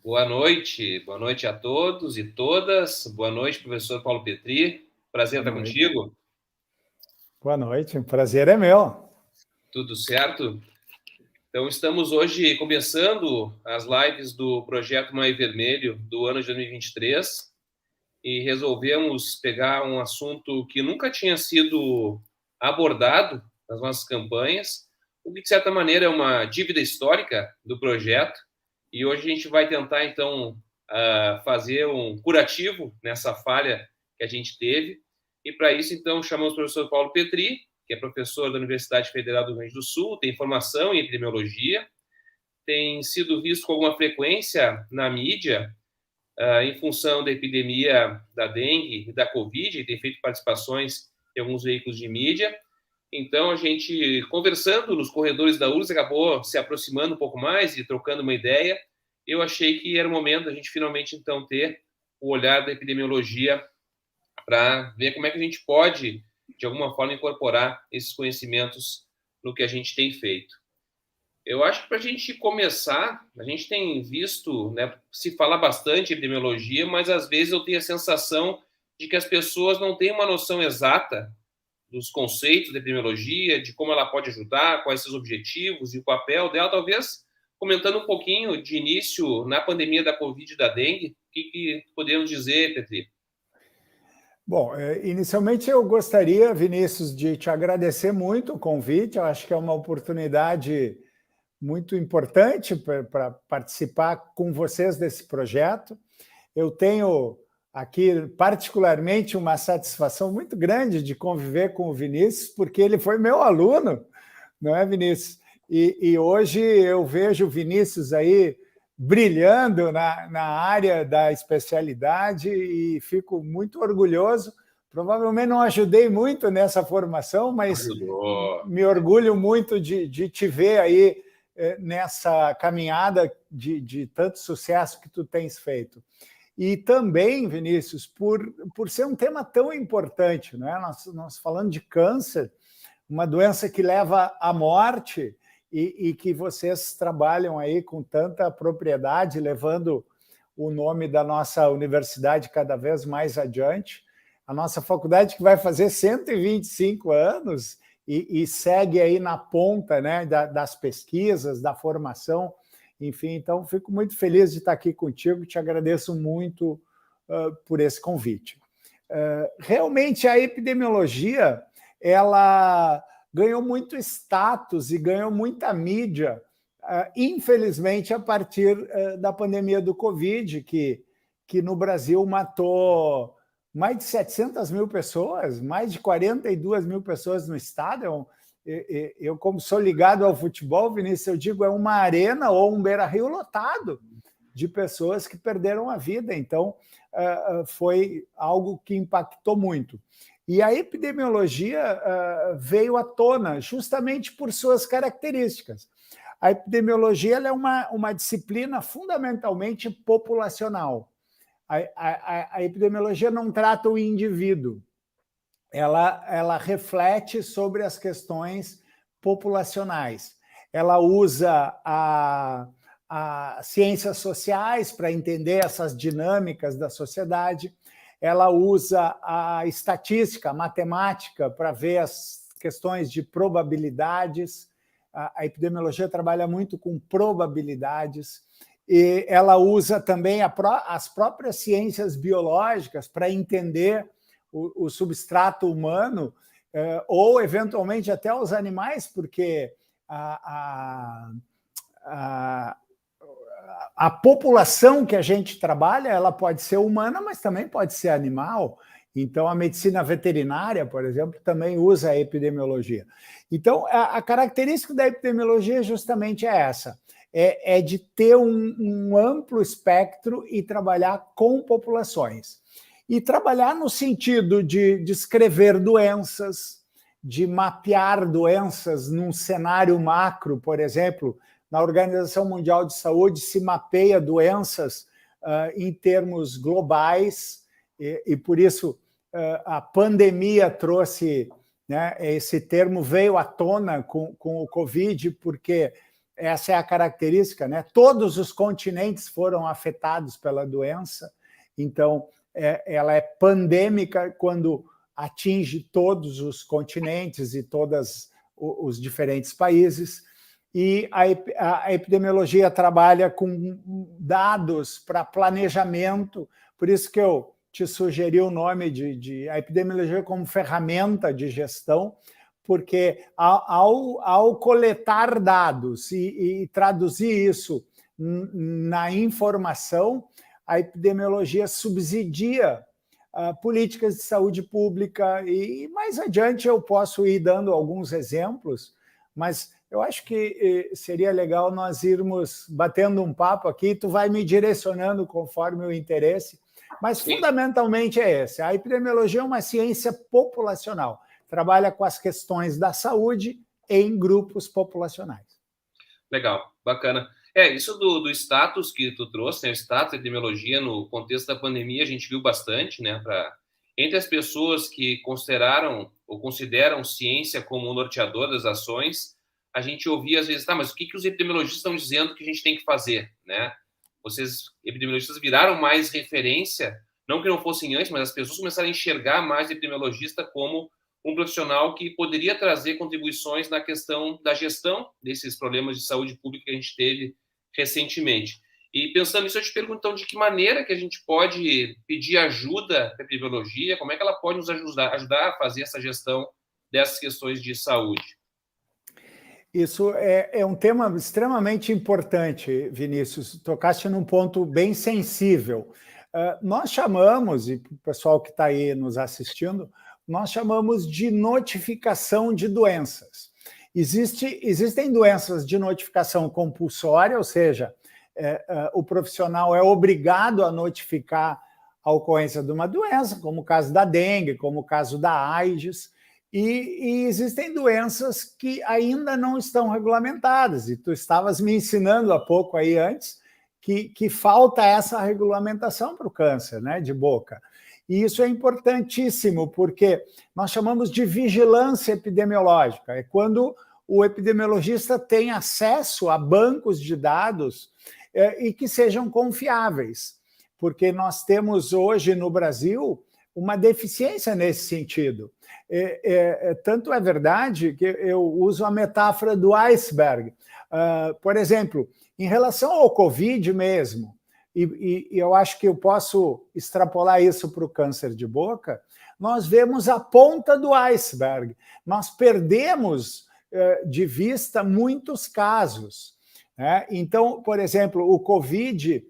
Boa noite a todos e todas. Boa noite, professor Paulo Petri. Prazer Boa estar noite. contigo. Boa noite, o prazer é meu. Tudo certo? Então, estamos hoje começando as lives do Projeto Maio Vermelho do ano de 2023 e resolvemos pegar um assunto que nunca tinha sido abordado nas nossas campanhas, o que, de certa maneira, é uma dívida histórica do projeto. E hoje a gente vai tentar, então, fazer um curativo nessa falha que a gente teve. E, para isso, então, chamamos o professor Paulo Petri, que é professor da Universidade Federal do Rio Grande do Sul, tem formação em epidemiologia, tem sido visto com alguma frequência na mídia, em função da epidemia da dengue e da Covid, tem feito participações em alguns veículos de mídia. Então, a gente, conversando nos corredores da URGS, acabou se aproximando um pouco mais e trocando uma ideia. Eu achei que era o momento da gente finalmente, então, ter o olhar da epidemiologia para ver como é que a gente pode, de alguma forma, incorporar esses conhecimentos no que a gente tem feito. Eu acho que para a gente começar, a gente tem visto, né, se fala bastante em epidemiologia, mas às vezes eu tenho a sensação de que as pessoas não têm uma noção exata dos conceitos da epidemiologia, de como ela pode ajudar, quais seus objetivos e o papel dela, talvez comentando um pouquinho de início na pandemia da Covid e da dengue, o que podemos dizer, Petri? Bom, inicialmente eu gostaria, Vinícius, de te agradecer muito o convite. Eu acho que é uma oportunidade muito importante para participar com vocês desse projeto. Eu tenho aqui, particularmente, uma satisfação muito grande de conviver com o Vinícius, porque ele foi meu aluno, não é, Vinícius? E hoje eu vejo o Vinícius aí brilhando na área da especialidade e fico muito orgulhoso. Provavelmente não ajudei muito nessa formação, mas Ajudou. me orgulho muito de te ver aí nessa caminhada de tanto sucesso que tu tens feito. E também, Vinícius, por ser um tema tão importante, né? Nós falando de câncer, uma doença que leva à morte e que vocês trabalham aí com tanta propriedade, levando o nome da nossa universidade cada vez mais adiante. A nossa faculdade que vai fazer 125 anos e segue aí na ponta, né, das pesquisas, da formação, enfim. Então, fico muito feliz de estar aqui contigo, te agradeço muito por esse convite. Realmente, a epidemiologia, ela ganhou muito status e ganhou muita mídia, infelizmente, a partir da pandemia do Covid, que no Brasil matou mais de 700 mil pessoas, mais de 42 mil pessoas no estado. Eu, como sou ligado ao futebol, Vinícius, eu digo, é uma arena ou um Beira-Rio lotado de pessoas que perderam a vida. Então, foi algo que impactou muito. E a epidemiologia veio à tona justamente por suas características. A epidemiologia ela é uma disciplina fundamentalmente populacional. A epidemiologia não trata o indivíduo, ela reflete sobre as questões populacionais. Ela usa as ciências sociais para entender essas dinâmicas da sociedade, ela usa a estatística, a matemática, para ver as questões de probabilidades. A epidemiologia trabalha muito com probabilidades, e ela usa também as próprias ciências biológicas para entender o substrato humano, ou eventualmente até os animais, porque a população que a gente trabalha, ela pode ser humana, mas também pode ser animal. Então, a medicina veterinária, por exemplo, também usa a epidemiologia. Então, a característica da epidemiologia justamente é essa, é de ter um amplo espectro e trabalhar com populações. E trabalhar no sentido de descrever doenças, de mapear doenças num cenário macro, por exemplo, na Organização Mundial de Saúde se mapeia doenças em termos globais, e por isso a pandemia trouxe, né, esse termo veio à tona com o Covid, porque essa é a característica, né? Todos os continentes foram afetados pela doença, então ela é pandêmica quando atinge todos os continentes e todos os diferentes países, e a epidemiologia trabalha com dados para planejamento, por isso que eu te sugeri o nome de a epidemiologia como ferramenta de gestão, porque ao coletar dados e traduzir isso na informação, a epidemiologia subsidia políticas de saúde pública, e mais adiante eu posso ir dando alguns exemplos, mas eu acho que seria legal nós irmos batendo um papo aqui, tu vai me direcionando conforme o interesse, mas fundamentalmente é esse. A epidemiologia é uma ciência populacional, trabalha com as questões da saúde em grupos populacionais. Legal, bacana. Isso do status que tu trouxe, né, o status da epidemiologia no contexto da pandemia, a gente viu bastante, né, entre as pessoas que consideraram ou consideram ciência como um norteador das ações, a gente ouvia às vezes, mas o que os epidemiologistas estão dizendo que a gente tem que fazer, né? Vocês, epidemiologistas, viraram mais referência, não que não fossem antes, mas as pessoas começaram a enxergar mais o epidemiologista como um profissional que poderia trazer contribuições na questão da gestão desses problemas de saúde pública que a gente teve recentemente. E pensando nisso, eu te pergunto, então, de que maneira que a gente pode pedir ajuda para a epidemiologia, como é que ela pode nos ajudar a fazer essa gestão dessas questões de saúde? Isso é um tema extremamente importante, Vinícius. Tocaste num ponto bem sensível. Nós chamamos, e o pessoal que está aí nos assistindo, nós chamamos de notificação de doenças. Existem doenças de notificação compulsória, ou seja, o profissional é obrigado a notificar a ocorrência de uma doença, como o caso da dengue, como o caso da AIDS, e existem doenças que ainda não estão regulamentadas, e tu estavas me ensinando há pouco aí antes que falta essa regulamentação para o câncer, né, de boca. E isso é importantíssimo, porque nós chamamos de vigilância epidemiológica. É quando o epidemiologista tem acesso a bancos de dados e que sejam confiáveis, porque nós temos hoje no Brasil uma deficiência nesse sentido. Tanto é verdade que eu uso a metáfora do iceberg. Por exemplo, em relação ao Covid mesmo, e eu acho que eu posso extrapolar isso para o câncer de boca, nós vemos a ponta do iceberg. Nós perdemos de vista muitos casos, né? Então, por exemplo, o Covid,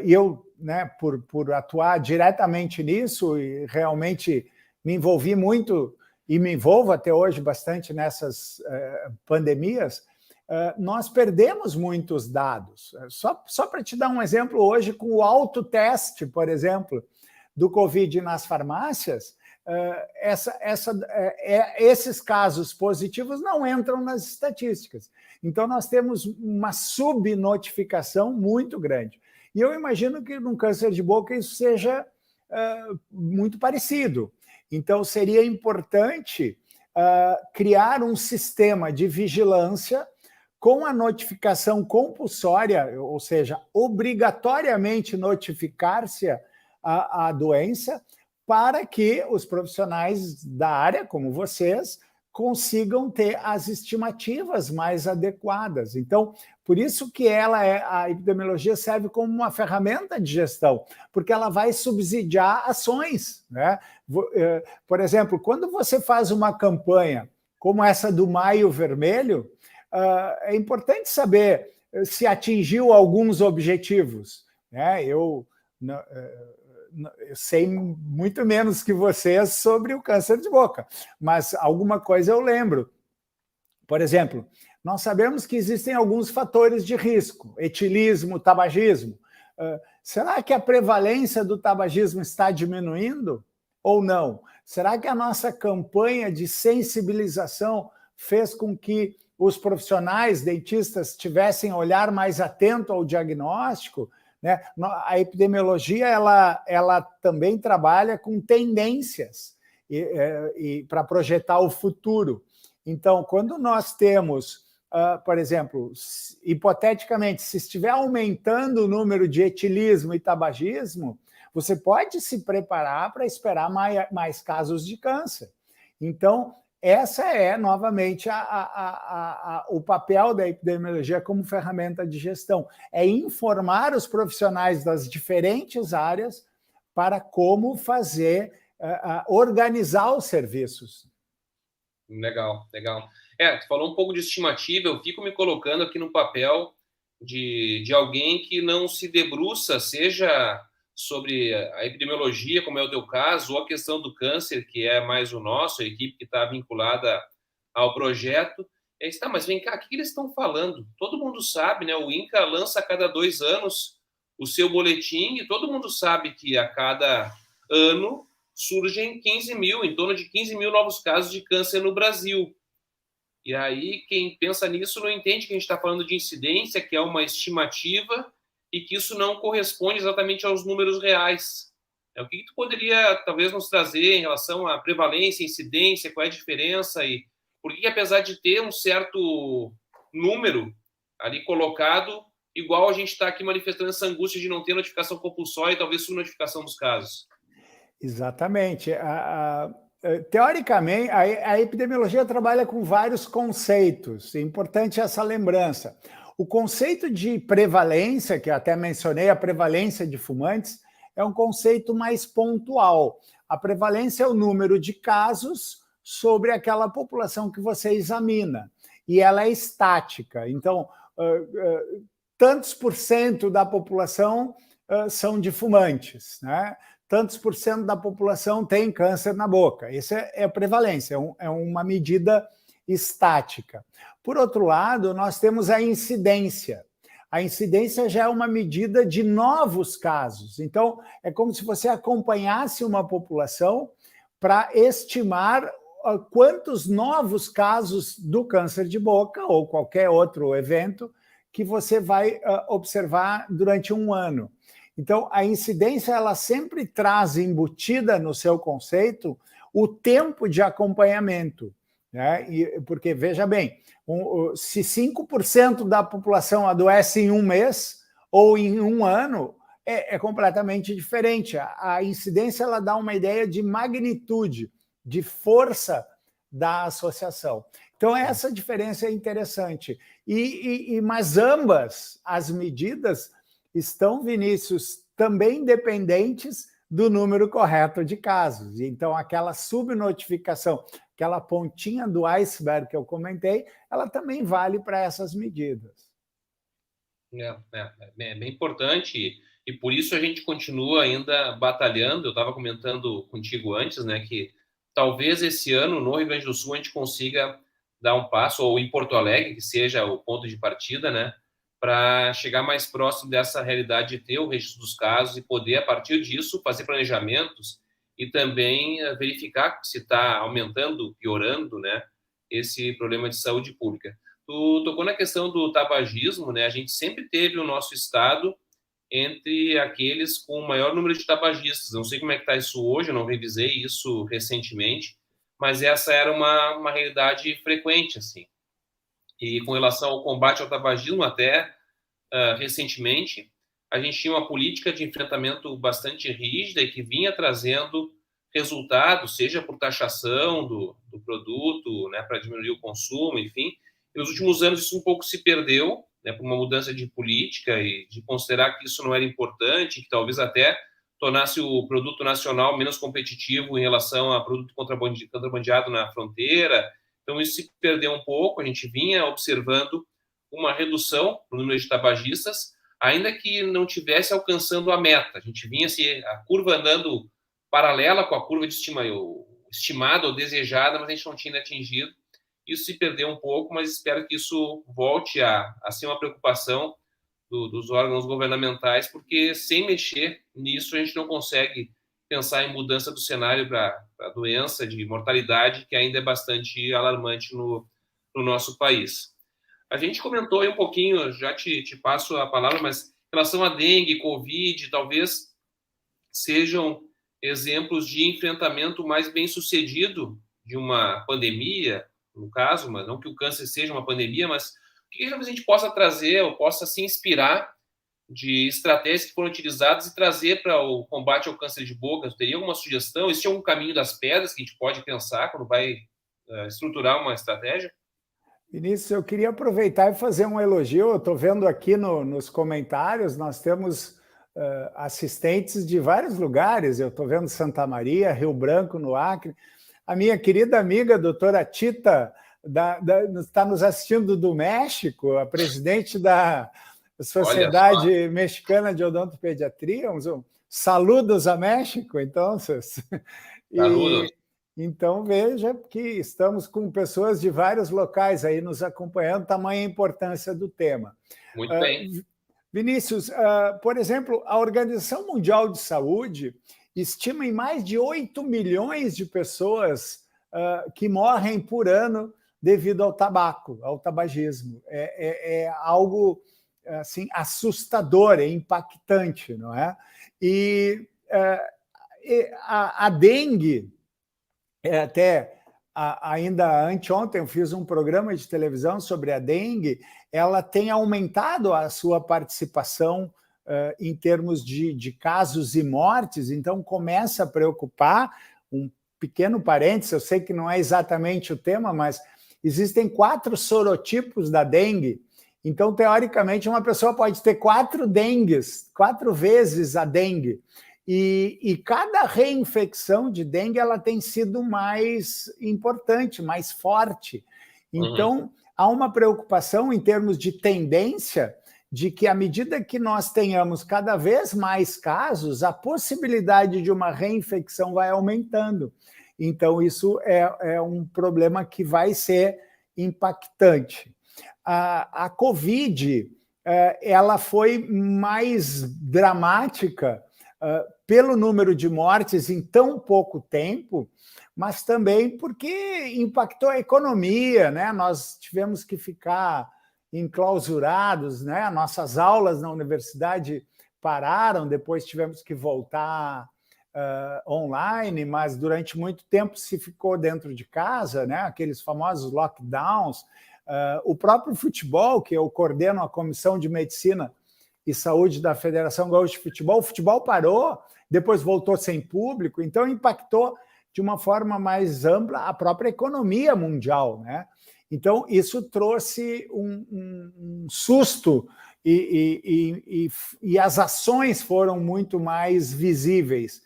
e eu, né, por atuar diretamente nisso, e realmente me envolvi muito, e me envolvo até hoje bastante nessas pandemias, nós perdemos muitos dados. Só para te dar um exemplo, hoje, com o autoteste, por exemplo, do Covid nas farmácias, esses casos positivos não entram nas estatísticas. Então, nós temos uma subnotificação muito grande. E eu imagino que no câncer de boca isso seja muito parecido. Então, seria importante criar um sistema de vigilância com a notificação compulsória, ou seja, obrigatoriamente notificar-se a doença, para que os profissionais da área, como vocês, consigam ter as estimativas mais adequadas. Então, por isso que a epidemiologia serve como uma ferramenta de gestão, porque ela vai subsidiar ações, né? Por exemplo, quando você faz uma campanha como essa do Maio Vermelho, é importante saber se atingiu alguns objetivos, né? Eu sei muito menos que vocês sobre o câncer de boca, mas alguma coisa eu lembro. Por exemplo, nós sabemos que existem alguns fatores de risco, etilismo, tabagismo. Será que a prevalência do tabagismo está diminuindo ou não? Será que a nossa campanha de sensibilização fez com que os profissionais dentistas tivessem olhar mais atento ao diagnóstico, né? A epidemiologia ela também trabalha com tendências para projetar o futuro. Então, quando nós temos por exemplo, hipoteticamente, se estiver aumentando o número de etilismo e tabagismo, você pode se preparar para esperar mais casos de câncer. Então, essa é, novamente, o papel da epidemiologia como ferramenta de gestão. É informar os profissionais das diferentes áreas para como fazer, organizar os serviços. Legal, legal. Tu falou um pouco de estimativa, eu fico me colocando aqui no papel de alguém que não se debruça, seja sobre a epidemiologia, como é o teu caso, ou a questão do câncer, que é mais o nosso, a equipe que está vinculada ao projeto. Mas vem cá, o que eles estão falando? Todo mundo sabe, né? O INCA lança a cada 2 anos o seu boletim e todo mundo sabe que a cada ano surgem 15 mil, em torno de 15 mil novos casos de câncer no Brasil. E aí, quem pensa nisso não entende que a gente está falando de incidência, que é uma estimativa, e que isso não corresponde exatamente aos números reais. O que tu poderia, talvez, nos trazer em relação à prevalência, incidência, qual é a diferença, e por que, apesar de ter um certo número ali colocado, igual a gente está aqui manifestando essa angústia de não ter notificação compulsória e talvez subnotificação dos casos? Exatamente. Teoricamente, a epidemiologia trabalha com vários conceitos. É importante essa lembrança. O conceito de prevalência, que eu até mencionei, a prevalência de fumantes, é um conceito mais pontual. A prevalência é o número de casos sobre aquela população que você examina. E ela é estática. Então, tantos por cento da população são de fumantes, né? Tantos por cento da população tem câncer na boca. Essa é a prevalência, é uma medida estática. Por outro lado, nós temos a incidência. A incidência já é uma medida de novos casos. Então, é como se você acompanhasse uma população para estimar quantos novos casos do câncer de boca ou qualquer outro evento que você vai observar durante um ano. Então, a incidência ela sempre traz embutida no seu conceito o tempo de acompanhamento, né? Porque, veja bem, se 5% da população adoece em um mês ou em um ano, é completamente diferente. A incidência ela dá uma ideia de magnitude, de força da associação. Então, essa diferença é interessante. Mas ambas as medidas estão, Vinícius, também dependentes do número correto de casos. Então, aquela subnotificação, aquela pontinha do iceberg que eu comentei, ela também vale para essas medidas. É bem importante e por isso a gente continua ainda batalhando. Eu estava comentando contigo antes, né, que talvez esse ano no Rio Grande do Sul a gente consiga dar um passo, ou em Porto Alegre, que seja o ponto de partida, né, para chegar mais próximo dessa realidade de ter o registro dos casos e poder, a partir disso, fazer planejamentos e também verificar se está aumentando, piorando, né, esse problema de saúde pública. Tu tocou na questão do tabagismo, né? A gente sempre teve o nosso estado entre aqueles com o maior número de tabagistas. Não sei como é que está isso hoje, eu não revisei isso recentemente, mas essa era uma realidade frequente, assim. E com relação ao combate ao tabagismo, até recentemente, a gente tinha uma política de enfrentamento bastante rígida e que vinha trazendo resultados, seja por taxação do produto, né, para diminuir o consumo, enfim. E nos últimos anos isso um pouco se perdeu, né, por uma mudança de política e de considerar que isso não era importante, que talvez até tornasse o produto nacional menos competitivo em relação a produto contrabandeado na fronteira. Então, isso se perdeu um pouco. A gente vinha observando uma redução no número de tabagistas, ainda que não tivesse alcançando a meta. A gente vinha a curva andando paralela com a curva de estimada ou desejada, mas a gente não tinha atingido. Isso se perdeu um pouco, mas espero que isso volte a ser uma preocupação dos órgãos governamentais, porque sem mexer nisso a gente não consegue pensar em mudança do cenário para a doença de mortalidade, que ainda é bastante alarmante no nosso país. A gente comentou aí um pouquinho, já te passo a palavra, mas em relação a dengue, Covid, talvez sejam exemplos de enfrentamento mais bem sucedido de uma pandemia, no caso, mas não que o câncer seja uma pandemia, mas que talvez a gente possa trazer ou possa se inspirar de estratégias que foram utilizadas e trazer para o combate ao câncer de boca? Teria alguma sugestão? Existe algum caminho das pedras que a gente pode pensar quando vai estruturar uma estratégia? Vinícius, eu queria aproveitar e fazer um elogio. Eu estou vendo aqui nos comentários, nós temos assistentes de vários lugares. Eu estou vendo Santa Maria, Rio Branco, no Acre. A minha querida amiga, doutora Tita, está nos assistindo do México, a presidente da Sociedade Mexicana de Odontopediatria. Saludos a México, então. Saludos. Então, veja que estamos com pessoas de vários locais aí nos acompanhando, tamanha a importância do tema. Muito bem. Vinícius, por exemplo, a Organização Mundial de Saúde estima em mais de 8 milhões de pessoas que morrem por ano devido ao tabaco, ao tabagismo. É algo assim, assustador, é impactante, não é? E a dengue, até ainda anteontem eu fiz um programa de televisão sobre a dengue, ela tem aumentado a sua participação em termos de casos e mortes, então começa a preocupar. Um pequeno parênteses, eu sei que não é exatamente o tema, mas existem 4 sorotipos da dengue. Então, teoricamente, uma pessoa pode ter 4 dengues, 4 vezes a dengue. E cada reinfecção de dengue ela tem sido mais importante, mais forte. Então, há uma preocupação em termos de tendência de que, à medida que nós tenhamos cada vez mais casos, a possibilidade de uma reinfecção vai aumentando. Então, isso é um problema que vai ser impactante. A Covid ela foi mais dramática pelo número de mortes em tão pouco tempo, mas também porque impactou a economia, né? Nós tivemos que ficar enclausurados, né? Nossas aulas na universidade pararam, depois tivemos que voltar online, mas durante muito tempo se ficou dentro de casa, né? Aqueles famosos lockdowns. O próprio futebol, que eu coordeno a Comissão de Medicina e Saúde da Federação Gaúcha de Futebol, o futebol parou, depois voltou sem público, então impactou de uma forma mais ampla a própria economia mundial, né? Então, isso trouxe um susto e as ações foram muito mais visíveis.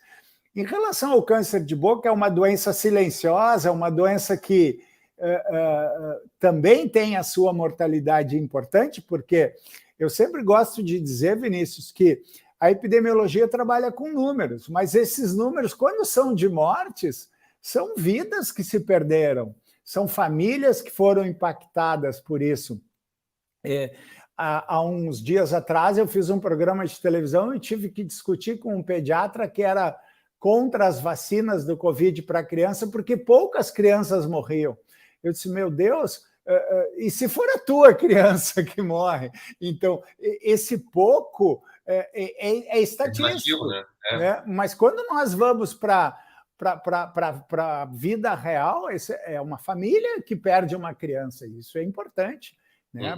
Em relação ao câncer de boca, é uma doença silenciosa, é uma doença que também tem a sua mortalidade importante, porque eu sempre gosto de dizer, Vinícius, que a epidemiologia trabalha com números, mas esses números, quando são de mortes, são vidas que se perderam, são famílias que foram impactadas por isso. Há uns dias atrás, eu fiz um programa de televisão e tive que discutir com um pediatra que era contra as vacinas do Covid para criança, porque poucas crianças morriam. Eu disse, meu Deus, e se for a tua criança que morre? Então, esse pouco é estatístico, né? Mas quando nós vamos para a vida real, é uma família que perde uma criança, isso é importante, né?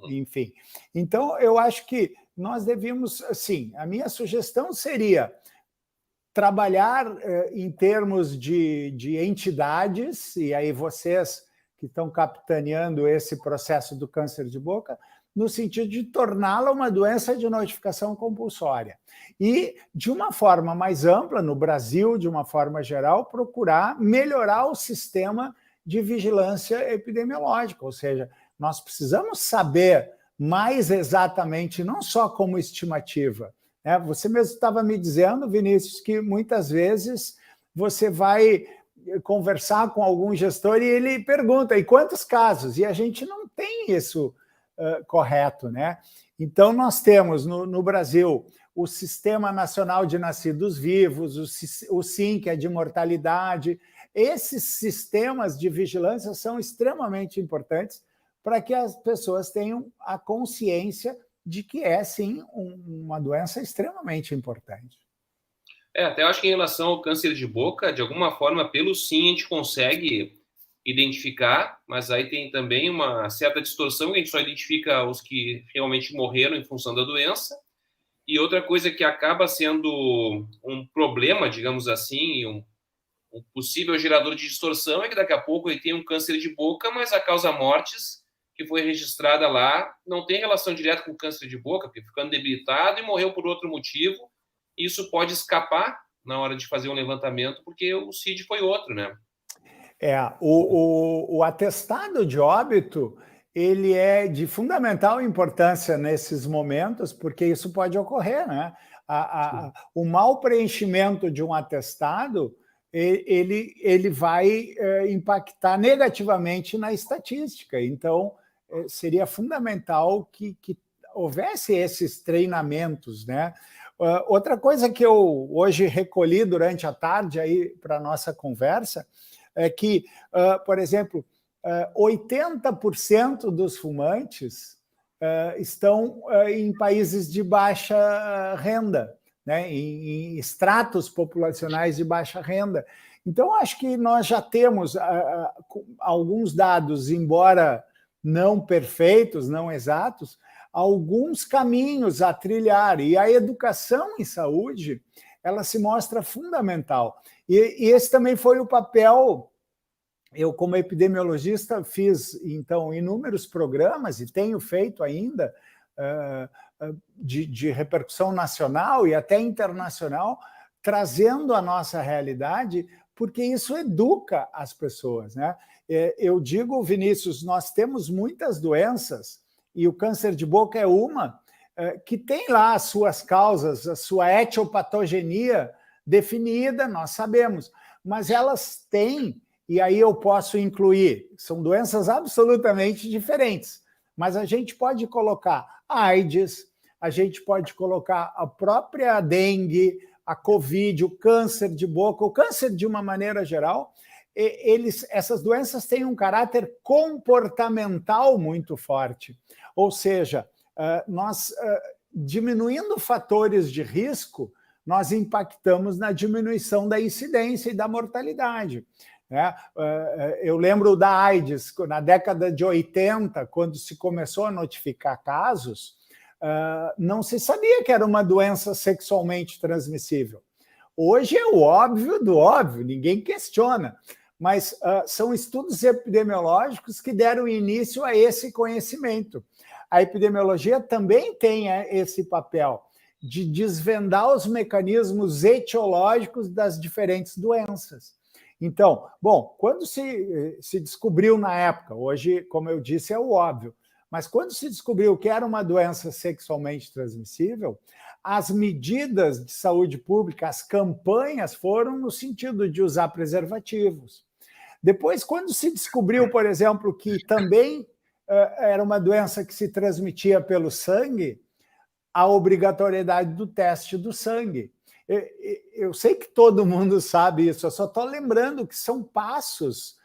Enfim, então eu acho que nós devíamos, assim, a minha sugestão seria trabalhar em termos de entidades, e aí vocês que estão capitaneando esse processo do câncer de boca, no sentido de torná-la uma doença de notificação compulsória. E, de uma forma mais ampla, no Brasil, de uma forma geral, procurar melhorar o sistema de vigilância epidemiológica, ou seja, nós precisamos saber mais exatamente, não só como estimativa. Você mesmo estava me dizendo, Vinícius, que muitas vezes você vai conversar com algum gestor e ele pergunta, e quantos casos? E a gente não tem isso correto, né? Então, nós temos no Brasil o Sistema Nacional de Nascidos Vivos, o SIM, que é de mortalidade. Esses sistemas de vigilância são extremamente importantes para que as pessoas tenham a consciência de que é, sim, uma doença extremamente importante. Até eu acho que em relação ao câncer de boca, de alguma forma, pelo SIM, a gente consegue identificar, mas aí tem também uma certa distorção, que a gente só identifica os que realmente morreram em função da doença. E outra coisa que acaba sendo um problema, digamos assim, um possível gerador de distorção é que daqui a pouco ele tem um câncer de boca, mas a causa mortes que foi registrada lá não tem relação direta com o câncer de boca, porque ficando debilitado e morreu por outro motivo. Isso pode escapar na hora de fazer um levantamento, porque o CID foi outro, né? O atestado de óbito, ele é de fundamental importância nesses momentos, porque isso pode ocorrer, né? O mau preenchimento de um atestado, ele vai impactar negativamente na estatística. Então, seria fundamental que houvesse esses treinamentos, né? Outra coisa que eu hoje recolhi durante a tarde aí para a nossa conversa é que, por exemplo, 80% dos fumantes estão em países de baixa renda, né? Em estratos populacionais de baixa renda. Então, acho que nós já temos alguns dados, embora não perfeitos, não exatos, alguns caminhos a trilhar. E a educação em saúde, ela se mostra fundamental. E esse também foi o papel. Eu, como epidemiologista, fiz, então, inúmeros programas, e tenho feito ainda, de repercussão nacional e até internacional, trazendo a nossa realidade, porque isso educa as pessoas, né? Eu digo, Vinícius, nós temos muitas doenças, e o câncer de boca é uma, que tem lá as suas causas, a sua etiopatogenia definida, nós sabemos, mas elas têm, e aí eu posso incluir, são doenças absolutamente diferentes, mas a gente pode colocar a AIDS, a gente pode colocar a própria dengue, a Covid, o câncer de boca, o câncer de uma maneira geral. Essas doenças têm um caráter comportamental muito forte, ou seja, nós diminuindo fatores de risco, nós impactamos na diminuição da incidência e da mortalidade. Eu lembro da AIDS, na década de 80, quando se começou a notificar casos, não se sabia que era uma doença sexualmente transmissível. Hoje é o óbvio do óbvio, ninguém questiona, mas são estudos epidemiológicos que deram início a esse conhecimento. A epidemiologia também tem esse papel de desvendar os mecanismos etiológicos das diferentes doenças. Então, bom, quando se descobriu na época, hoje, como eu disse, é o óbvio, mas quando se descobriu que era uma doença sexualmente transmissível, as medidas de saúde pública, as campanhas foram no sentido de usar preservativos. Depois, quando se descobriu, por exemplo, que também era uma doença que se transmitia pelo sangue, a obrigatoriedade do teste do sangue. Eu sei que todo mundo sabe isso, eu só estou lembrando que são passos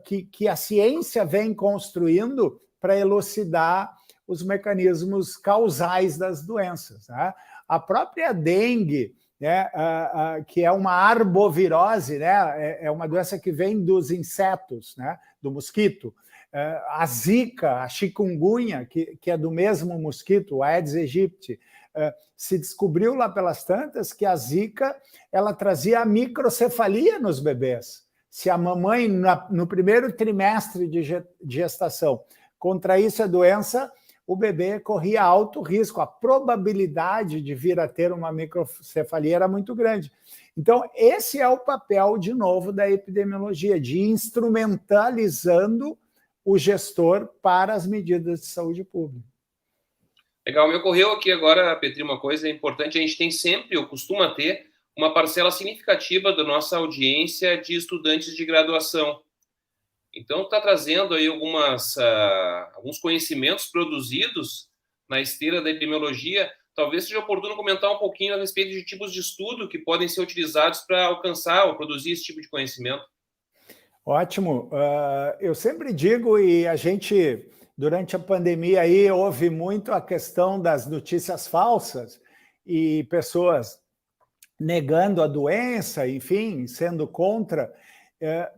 que a ciência vem construindo para elucidar os mecanismos causais das doenças, né? A própria dengue, né, que é uma arbovirose, né, é uma doença que vem dos insetos, né, do mosquito. A zika, a chikungunya, que é do mesmo mosquito, o Aedes aegypti, se descobriu lá pelas tantas que a zika ela trazia a microcefalia nos bebês. Se a mamãe, no primeiro trimestre de gestação, contraísse a doença, o bebê corria alto risco, a probabilidade de vir a ter uma microcefalia era muito grande. Então, esse é o papel, de novo, da epidemiologia, de ir instrumentalizando o gestor para as medidas de saúde pública. Legal, me ocorreu aqui agora, Petri, uma coisa importante, a gente tem sempre, ou costuma ter, uma parcela significativa da nossa audiência de estudantes de graduação. Então, está trazendo aí alguns conhecimentos produzidos na esteira da epidemiologia. Talvez seja oportuno comentar um pouquinho a respeito de tipos de estudo que podem ser utilizados para alcançar ou produzir esse tipo de conhecimento. Ótimo. Eu sempre digo, e a gente, durante a pandemia, aí, houve muito a questão das notícias falsas e pessoas negando a doença, enfim, sendo contra.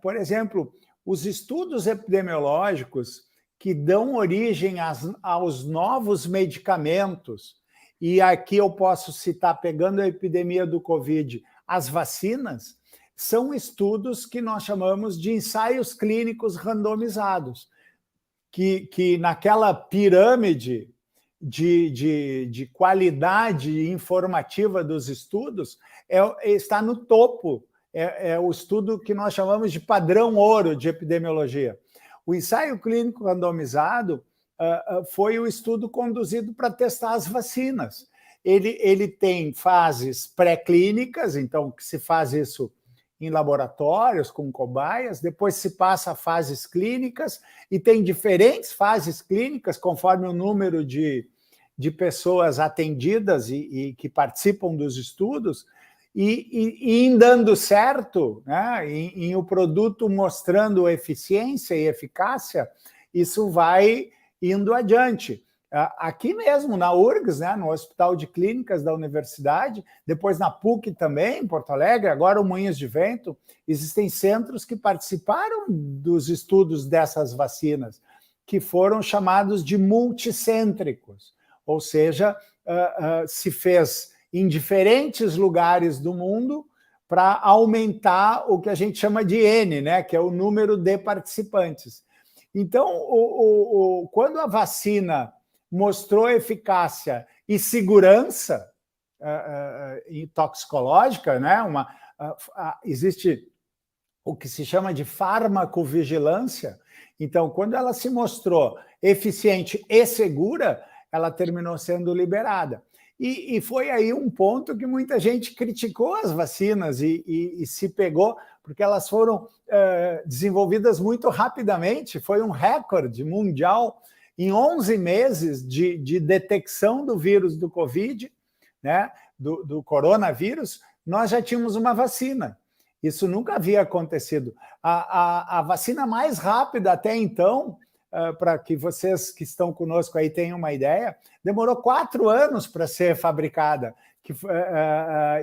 Por exemplo, os estudos epidemiológicos que dão origem aos novos medicamentos, e aqui eu posso citar, pegando a epidemia do Covid, as vacinas, são estudos que nós chamamos de ensaios clínicos randomizados, que naquela pirâmide de qualidade informativa dos estudos, está no topo, é o estudo que nós chamamos de padrão ouro de epidemiologia. O ensaio clínico randomizado foi o estudo conduzido para testar as vacinas. Ele tem fases pré-clínicas, então que se faz isso em laboratórios, com cobaias, depois se passa a fases clínicas, e tem diferentes fases clínicas, conforme o número de pessoas atendidas e que participam dos estudos, e em dando certo, né, em o produto mostrando eficiência e eficácia, isso vai indo adiante. Aqui mesmo, na URGS, né, no Hospital de Clínicas da Universidade, depois na PUC também, em Porto Alegre, agora o Moinhos de Vento, existem centros que participaram dos estudos dessas vacinas, que foram chamados de multicêntricos, ou seja, se fez em diferentes lugares do mundo para aumentar o que a gente chama de N, né, que é o número de participantes. Então, quando a vacina mostrou eficácia e segurança toxicológica, né? Existe o que se chama de farmacovigilância. Então, quando ela se mostrou eficiente e segura, ela terminou sendo liberada. E foi aí um ponto que muita gente criticou as vacinas e se pegou, porque elas foram desenvolvidas muito rapidamente, foi um recorde mundial. Em 11 meses de detecção do vírus do Covid, né, do coronavírus, nós já tínhamos uma vacina. Isso nunca havia acontecido. A vacina mais rápida até então, para que vocês que estão conosco aí tenham uma ideia, demorou 4 anos para ser fabricada.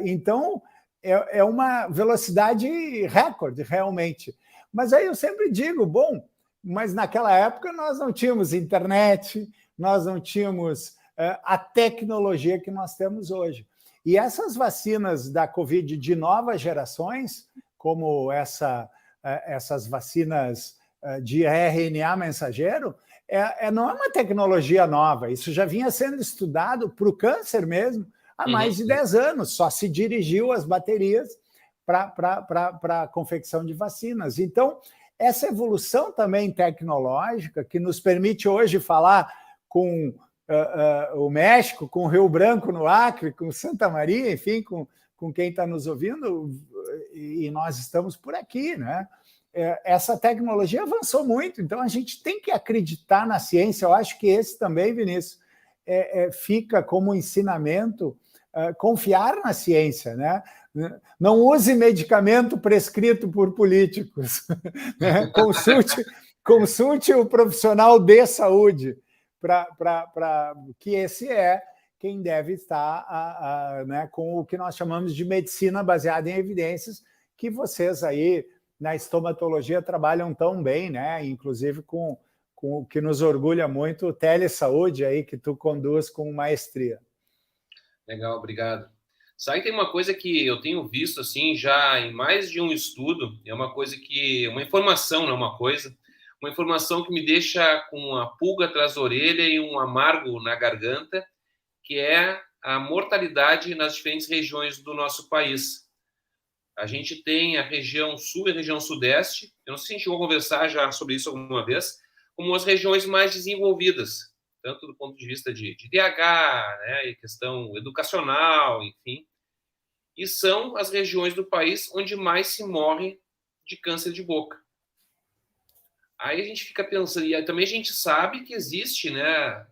Então, é uma velocidade recorde, realmente. Mas aí eu sempre digo, bom, mas naquela época nós não tínhamos internet, nós não tínhamos a tecnologia que nós temos hoje. E essas vacinas da Covid de novas gerações, como essas vacinas de RNA mensageiro, não é uma tecnologia nova, isso já vinha sendo estudado para o câncer mesmo há mais de 10 anos, só se dirigiu as baterias para a confecção de vacinas. Então, essa evolução também tecnológica, que nos permite hoje falar com o México, com o Rio Branco no Acre, com Santa Maria, enfim, com quem está nos ouvindo, e nós estamos por aqui, né? Essa tecnologia avançou muito, então a gente tem que acreditar na ciência. Eu acho que esse também, Vinícius, fica como ensinamento, confiar na ciência, né? Não use medicamento prescrito por políticos. Né? Consulte o profissional de saúde, que esse é quem deve estar né, com o que nós chamamos de medicina baseada em evidências, que vocês aí na estomatologia trabalham tão bem, né? Inclusive com o que nos orgulha muito, o Telesaúde aí, que tu conduz com maestria. Legal, obrigado. Sabe, tem uma coisa que eu tenho visto assim já em mais de um estudo, é uma coisa uma informação, não é uma informação que me deixa com uma pulga atrás da orelha e um amargo na garganta, que é a mortalidade nas diferentes regiões do nosso país. A gente tem a região sul e a região sudeste, eu não sei se a gente chegou a conversar já sobre isso alguma vez, como as regiões mais desenvolvidas, tanto do ponto de vista de DH, né, e questão educacional, enfim. E são as regiões do país onde mais se morre de câncer de boca. Aí a gente fica pensando, e também a gente sabe que existe, né,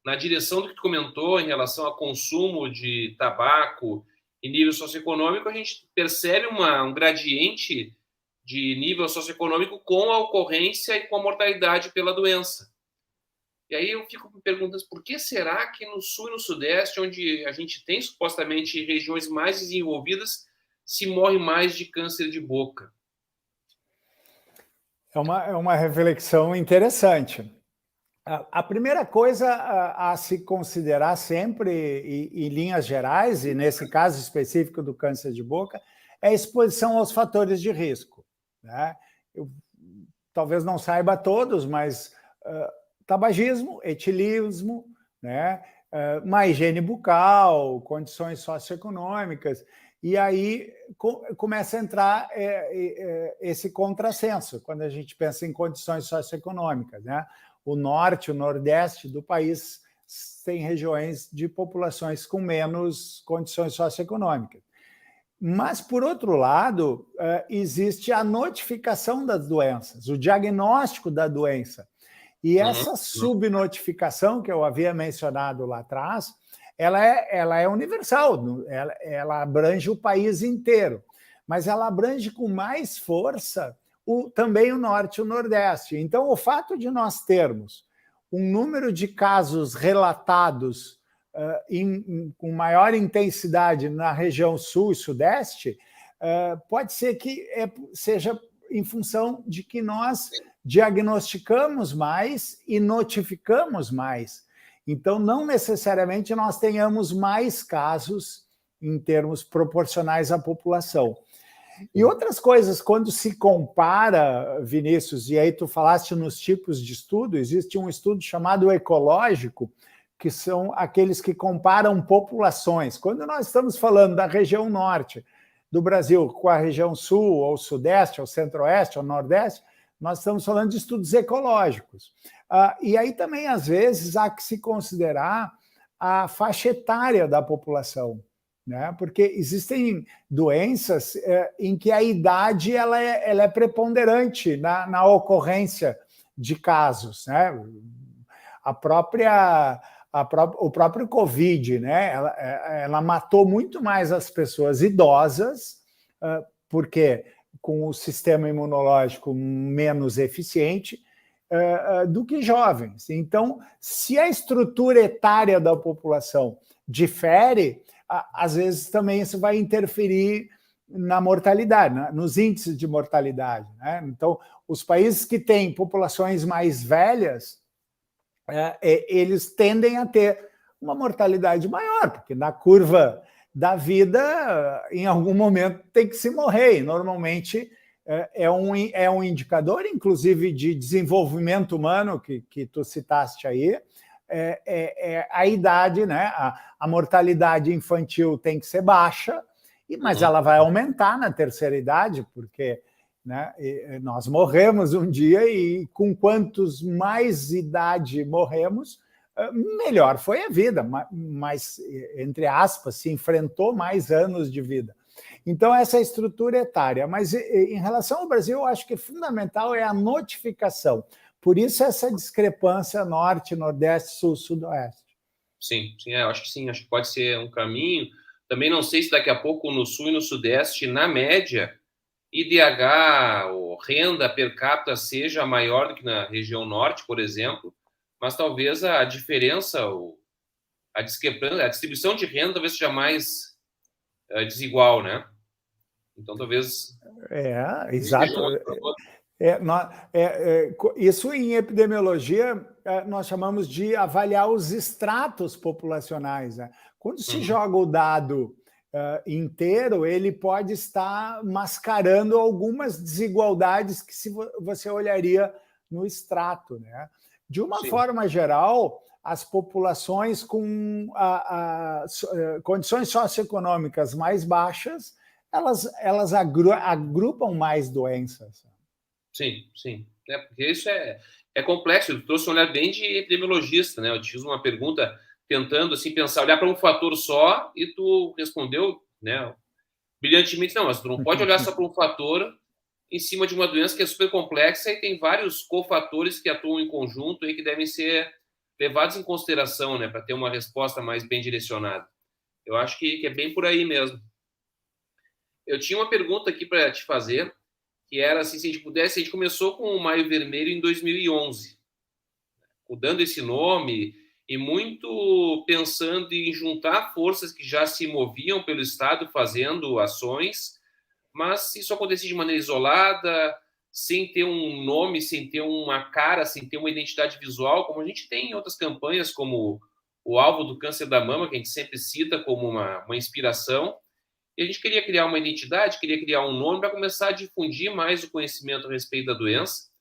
na direção do que comentou em relação ao consumo de tabaco e nível socioeconômico, a gente percebe um gradiente de nível socioeconômico com a ocorrência e com a mortalidade pela doença. E aí eu fico me perguntando por que será que no sul e no sudeste, onde a gente tem supostamente regiões mais desenvolvidas, se morre mais de câncer de boca? É uma reflexão interessante. A primeira coisa a se considerar sempre, em linhas gerais, e nesse caso específico do câncer de boca, é a exposição aos fatores de risco, né? Eu talvez não saiba todos, mas tabagismo, etilismo, né? Má higiene bucal, condições socioeconômicas, e aí começa a entrar esse contrassenso, quando a gente pensa em condições socioeconômicas, né? O norte, o nordeste do país tem regiões de populações com menos condições socioeconômicas. Mas, por outro lado, existe a notificação das doenças, o diagnóstico da doença. E essa subnotificação que eu havia mencionado lá atrás, ela é universal, ela abrange o país inteiro, mas ela abrange com mais força também o norte e o nordeste. Então, o fato de nós termos um número de casos relatados com maior intensidade na região sul e sudeste, pode ser que seja em função de que nós diagnosticamos mais e notificamos mais. Então, não necessariamente nós tenhamos mais casos em termos proporcionais à população. E outras coisas, quando se compara, Vinícius, e aí tu falaste nos tipos de estudo, existe um estudo chamado ecológico, que são aqueles que comparam populações. Quando nós estamos falando da região norte do Brasil com a região sul, ou sudeste, ou centro-oeste, ou nordeste, nós estamos falando de estudos ecológicos. E aí também, às vezes, há que se considerar a faixa etária da população, né? Porque existem doenças em que a idade ela é preponderante na ocorrência de casos, né? O próprio Covid, né? Ela matou muito mais as pessoas idosas, porque com o sistema imunológico menos eficiente, do que jovens. Então, se a estrutura etária da população difere, às vezes também isso vai interferir na mortalidade, nos índices de mortalidade, né? Então, os países que têm populações mais velhas, eles tendem a ter uma mortalidade maior, porque na curva da vida, em algum momento, tem que se morrer, e normalmente é um indicador, inclusive, de desenvolvimento humano, que tu citaste aí, a idade, né? A mortalidade infantil tem que ser baixa, mas ela vai aumentar na terceira idade, porque, né, nós morremos um dia e com quantos mais idade morremos, melhor foi a vida, mas, entre aspas, se enfrentou mais anos de vida. Então, essa é a estrutura etária. Mas, em relação ao Brasil, eu acho que fundamental é a notificação. Por isso, essa discrepância norte, nordeste, sul, sudoeste. Sim, eu acho que sim, acho que pode ser um caminho. Também não sei se daqui a pouco no sul e no sudeste, na média, IDH ou renda per capita seja maior do que na região norte, por exemplo, mas talvez a diferença, a discrepância, a distribuição de renda talvez seja mais desigual, né? Então, talvez... Exato. Isso em epidemiologia nós chamamos de avaliar os estratos populacionais, né? Quando se joga o dado inteiro, ele pode estar mascarando algumas desigualdades que você olharia no extrato, né? De uma forma geral, as populações com condições socioeconômicas mais baixas, elas agrupam mais doenças. Sim. Porque isso é complexo. Eu trouxe um olhar bem de epidemiologista, né? Eu te fiz uma pergunta tentando assim, pensar, olhar para um fator só, e tu respondeu, né, brilhantemente, não, mas tu não pode olhar só para um fator em cima de uma doença que é super complexa e tem vários cofatores que atuam em conjunto e que devem ser levados em consideração, né, para ter uma resposta mais bem direcionada. Eu acho que é bem por aí mesmo. Eu tinha uma pergunta aqui para te fazer, que era assim, se a gente pudesse, a gente começou com o Maio Vermelho em 2011, dando esse nome e muito pensando em juntar forças que já se moviam pelo Estado fazendo ações, mas isso acontecia de maneira isolada, sem ter um nome, sem ter uma cara, sem ter uma identidade visual, como a gente tem em outras campanhas, como o alvo do câncer da mama, que a gente sempre cita como uma inspiração. E a gente queria criar uma identidade, queria criar um nome para começar a difundir mais o conhecimento a respeito da doença.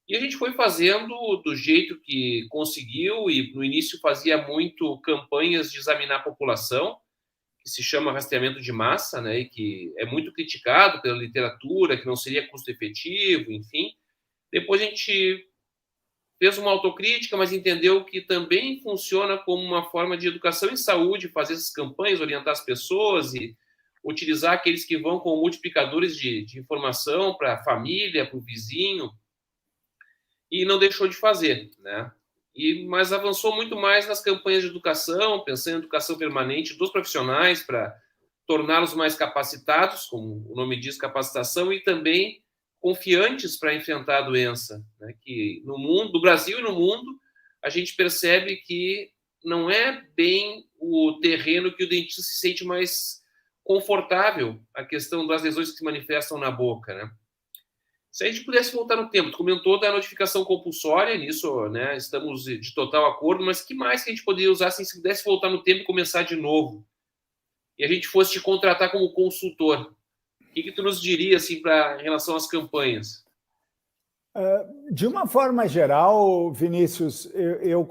E a gente foi fazendo do jeito que conseguiu, e no início fazia muito campanhas de examinar a população, que se chama rastreamento de massa, né, e que é muito criticado pela literatura, que não seria custo efetivo, enfim. Depois a gente fez uma autocrítica, mas entendeu que também funciona como uma forma de educação em saúde, fazer essas campanhas, orientar as pessoas e utilizar aqueles que vão como multiplicadores de informação para a família, para o vizinho, e não deixou de fazer, né? Mas avançou muito mais nas campanhas de educação, pensando em educação permanente dos profissionais para torná-los mais capacitados, como o nome diz, capacitação, e também confiantes para enfrentar a doença, né? Que no mundo, no Brasil e no mundo, a gente percebe que não é bem o terreno que o dentista se sente mais confortável, a questão das lesões que se manifestam na boca, né? Se a gente pudesse voltar no tempo, tu comentou da notificação compulsória, nisso, né, estamos de total acordo, mas que mais que a gente poderia usar se pudesse voltar no tempo e começar de novo? E a gente fosse te contratar como consultor, o que tu nos diria assim, em relação às campanhas? De uma forma geral, Vinícius, eu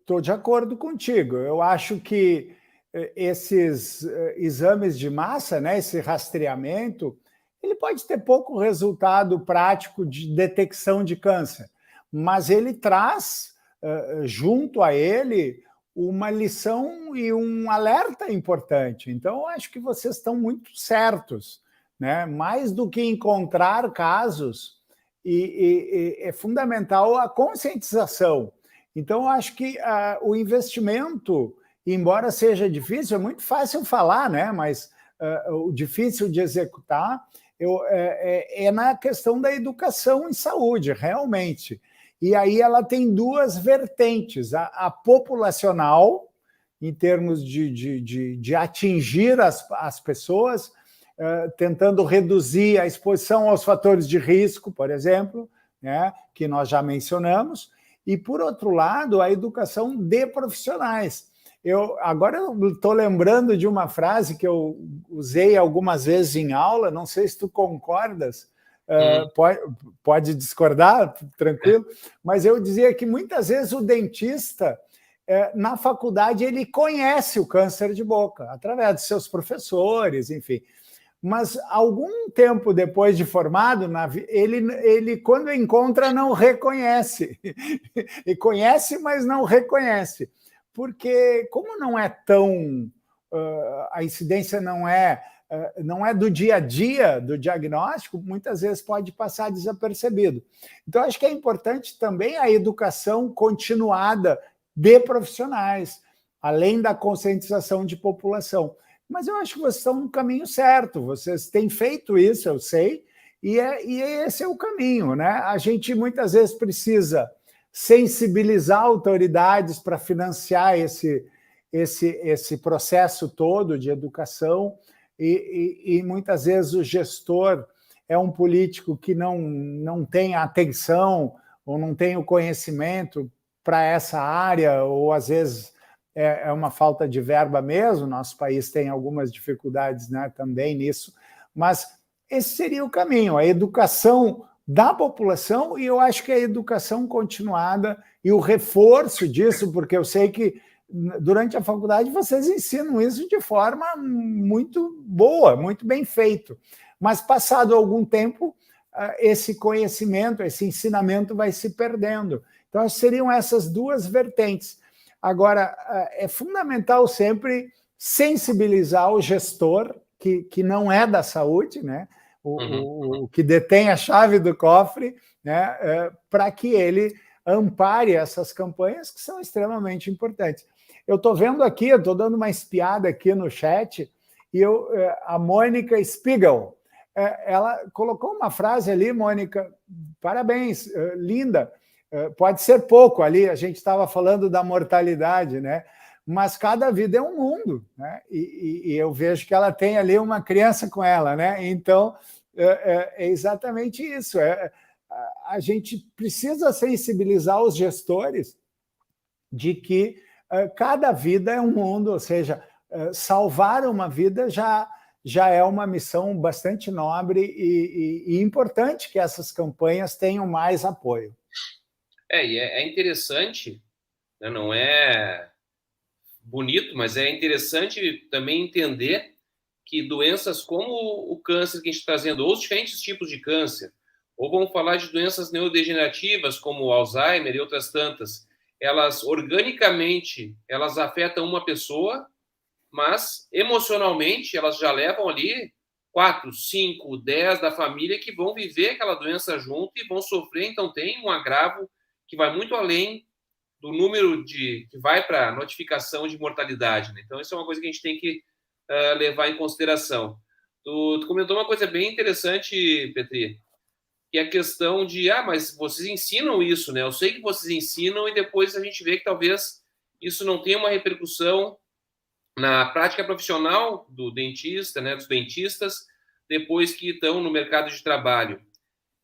estou de acordo contigo. Eu acho que esses exames de massa, né, esse rastreamento, ele pode ter pouco resultado prático de detecção de câncer, mas ele traz, junto a ele, uma lição e um alerta importante. Então, eu acho que vocês estão muito certos, né? Mais do que encontrar casos, é fundamental a conscientização. Então, eu acho que o investimento, embora seja difícil, é muito fácil falar, né? Mas o difícil de executar é na questão da educação em saúde, realmente. E aí ela tem duas vertentes, a populacional, em termos de atingir as pessoas, tentando reduzir a exposição aos fatores de risco, por exemplo, né, que nós já mencionamos, e, por outro lado, a educação de profissionais. Agora eu estou lembrando de uma frase que eu usei algumas vezes em aula, não sei se tu concordas, pode discordar, tranquilo, mas eu dizia que muitas vezes o dentista, na faculdade, ele conhece o câncer de boca, através de seus professores, enfim. Mas algum tempo depois de formado, ele quando encontra, não reconhece. E conhece, mas não reconhece. Porque, como não é tão... a incidência não é do dia a dia do diagnóstico, muitas vezes pode passar desapercebido. Então, acho que é importante também a educação continuada de profissionais, além da conscientização de população. Mas eu acho que vocês estão no caminho certo, vocês têm feito isso, eu sei, e esse é o caminho, né? A gente muitas vezes precisa sensibilizar autoridades para financiar esse processo todo de educação, e muitas vezes o gestor é um político que não tem a atenção ou não tem o conhecimento para essa área, ou às vezes é uma falta de verba mesmo. Nosso país tem algumas dificuldades, né, também nisso, mas esse seria o caminho, a educação da população, e eu acho que a educação continuada e o reforço disso, porque eu sei que durante a faculdade vocês ensinam isso de forma muito boa, muito bem feito, mas passado algum tempo, esse conhecimento, esse ensinamento vai se perdendo. Então, acho que seriam essas duas vertentes. Agora, é fundamental sempre sensibilizar o gestor, que não é da saúde, né? O que detém a chave do cofre, né? Para que ele ampare essas campanhas que são extremamente importantes. Eu estou vendo aqui, eu estou dando uma espiada aqui no chat, e a Mônica Spiegel, ela colocou uma frase ali, Mônica, parabéns, linda. Pode ser pouco ali, a gente estava falando da mortalidade, né? Mas cada vida é um mundo, né? E eu vejo que ela tem ali uma criança com ela, né? Então, é exatamente isso. A gente precisa sensibilizar os gestores de que cada vida é um mundo, ou seja, salvar uma vida já é uma missão bastante nobre e importante que essas campanhas tenham mais apoio. E é interessante, né? Não é bonito, mas é interessante também entender que doenças como o câncer que a gente está trazendo, ou os diferentes tipos de câncer, ou vamos falar de doenças neurodegenerativas como o Alzheimer e outras tantas, elas organicamente elas afetam uma pessoa, mas emocionalmente elas já levam ali 4, 5, 10 da família que vão viver aquela doença junto e vão sofrer. Então tem um agravo que vai muito além do número que vai para a notificação de mortalidade, né? Então isso é uma coisa que a gente tem que levar em consideração. Tu comentou uma coisa bem interessante, Petri, que é a questão de, mas vocês ensinam isso, né? Eu sei que vocês ensinam e depois a gente vê que talvez isso não tenha uma repercussão na prática profissional do dentista, né, dos dentistas, depois que estão no mercado de trabalho.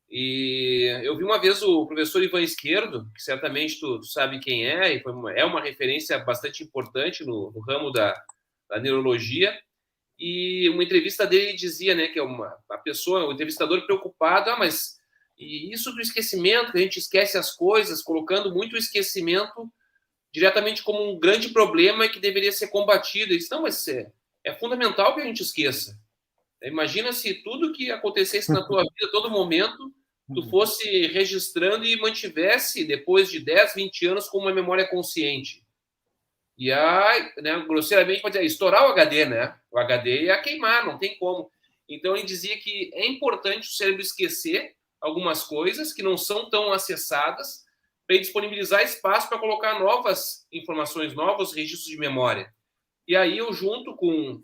E eu vi uma vez o professor Ivan Esquerdo, que certamente tu sabe quem é, e é uma referência bastante importante no ramo da neurologia, e uma entrevista dele dizia, né, que é o entrevistador preocupado, mas e isso do esquecimento, que a gente esquece as coisas, colocando muito o esquecimento diretamente como um grande problema que deveria ser combatido. Ele disse, não, mas é fundamental que a gente esqueça. Imagina se tudo que acontecesse na tua vida, a todo momento, tu fosse registrando e mantivesse, depois de 10, 20 anos, com uma memória consciente. E aí, né, grosseiramente, pode dizer, estourar o HD, né? O HD ia queimar, não tem como. Então, ele dizia que é importante o cérebro esquecer algumas coisas que não são tão acessadas, para disponibilizar espaço para colocar novas informações, novos registros de memória. E aí eu junto com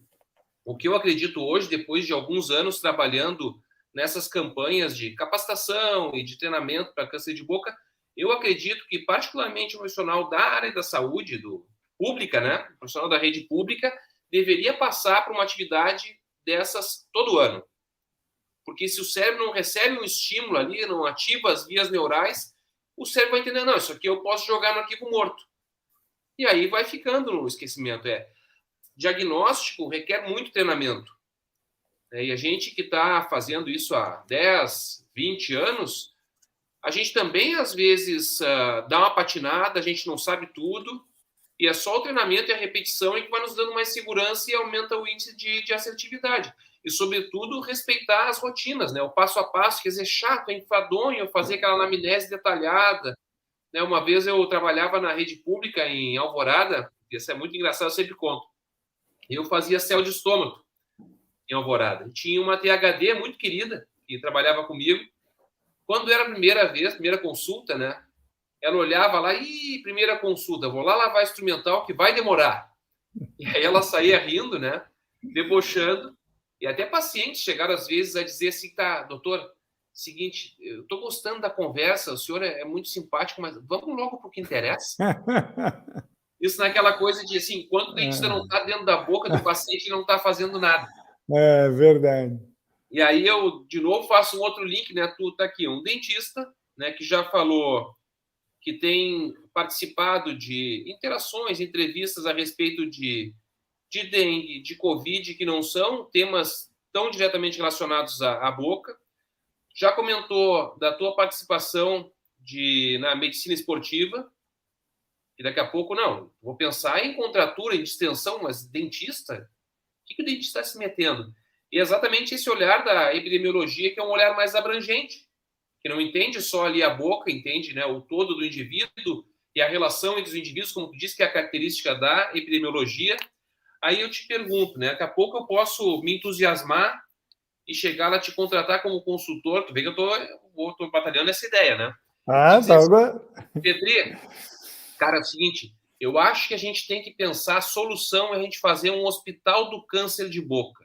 o que eu acredito hoje, depois de alguns anos trabalhando nessas campanhas de capacitação e de treinamento para câncer de boca, eu acredito que particularmente o profissional da área da saúde, pública, né, o profissional da rede pública, deveria passar por uma atividade dessas todo ano. Porque se o cérebro não recebe um estímulo ali, não ativa as vias neurais, o cérebro vai entender, não, isso aqui eu posso jogar no arquivo morto. E aí vai ficando no esquecimento. Diagnóstico requer muito treinamento. E a gente que está fazendo isso há 10, 20 anos, a gente também, às vezes, dá uma patinada, a gente não sabe tudo, e é só o treinamento e a repetição que vai nos dando mais segurança e aumenta o índice de assertividade. E, sobretudo, respeitar as rotinas, né? O passo a passo, quer dizer, chato, é enfadonho fazer aquela anamnese detalhada. Né? Uma vez eu trabalhava na rede pública em Alvorada, isso é muito engraçado, eu sempre conto. Eu fazia céu de estômago em Alvorada. Tinha uma THD muito querida, que trabalhava comigo. Quando era a primeira consulta, né? Ela olhava lá, primeira consulta, vou lá lavar instrumental que vai demorar. E aí ela saía rindo, né? Debochando. E até pacientes chegaram, às vezes, a dizer assim, doutor, seguinte, eu estou gostando da conversa, o senhor é muito simpático, mas vamos logo para o que interessa. Isso naquela coisa de, assim, enquanto o dentista não está dentro da boca do paciente, não está fazendo nada. É verdade. E aí eu, de novo, faço um outro link, né? Tu está aqui, um dentista, né, que já falou que tem participado de interações, entrevistas a respeito de dengue, de Covid, que não são temas tão diretamente relacionados à boca. Já comentou da tua participação na medicina esportiva, e daqui a pouco, não, vou pensar em contratura, em distensão, mas dentista? O que o dentista está se metendo? E é exatamente esse olhar da epidemiologia, que é um olhar mais abrangente, que não entende só ali a boca, entende, né, o todo do indivíduo e a relação entre os indivíduos, como tu disse, que é a característica da epidemiologia. Aí eu te pergunto, né? Daqui a pouco eu posso me entusiasmar e chegar a te contratar como consultor. Tu vê que eu tô batalhando essa ideia, né? Tá agora. Petri, cara, é o seguinte, eu acho que a gente tem que pensar, a solução é a gente fazer um hospital do câncer de boca.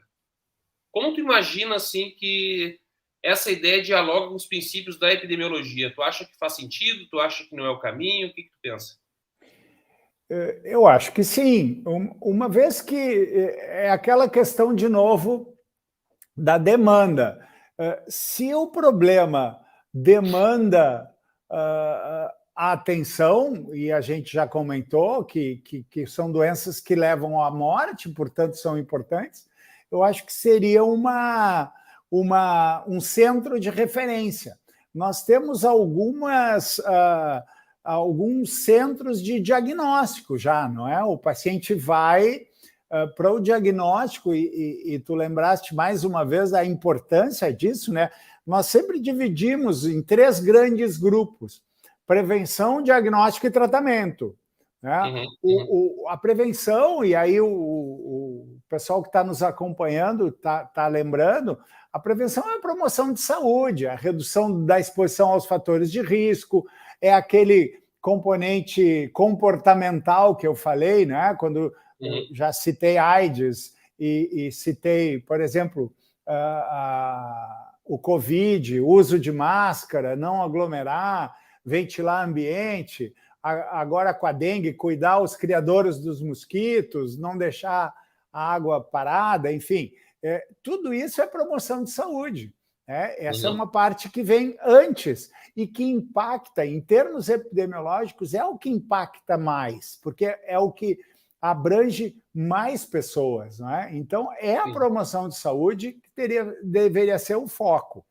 Como tu imagina, assim, que essa ideia dialoga com os princípios da epidemiologia? Tu acha que faz sentido? Tu acha que não é o caminho? O que tu pensa? Eu acho que sim, uma vez que é aquela questão, de novo, da demanda. Se o problema demanda a atenção, e a gente já comentou que são doenças que levam à morte, portanto são importantes, eu acho que seria um centro de referência. Nós temos alguns centros de diagnóstico já, não é? O paciente vai para o diagnóstico, e tu lembraste mais uma vez a importância disso, né? Nós sempre dividimos em 3 grandes grupos: prevenção, diagnóstico e tratamento. Né? A prevenção, e aí o pessoal que está nos acompanhando está lembrando, a prevenção é a promoção de saúde, a redução da exposição aos fatores de risco, é aquele componente comportamental que eu falei, né? Quando já citei AIDS e citei, por exemplo, o Covid, uso de máscara, não aglomerar, ventilar ambiente, agora com a dengue, cuidar os criadores dos mosquitos, não deixar a água parada, enfim, tudo isso é promoção de saúde. Essa é uma parte que vem antes e que impacta, em termos epidemiológicos, é o que impacta mais, porque é o que abrange mais pessoas. Não é? Então, é a promoção de saúde que deveria ser o foco.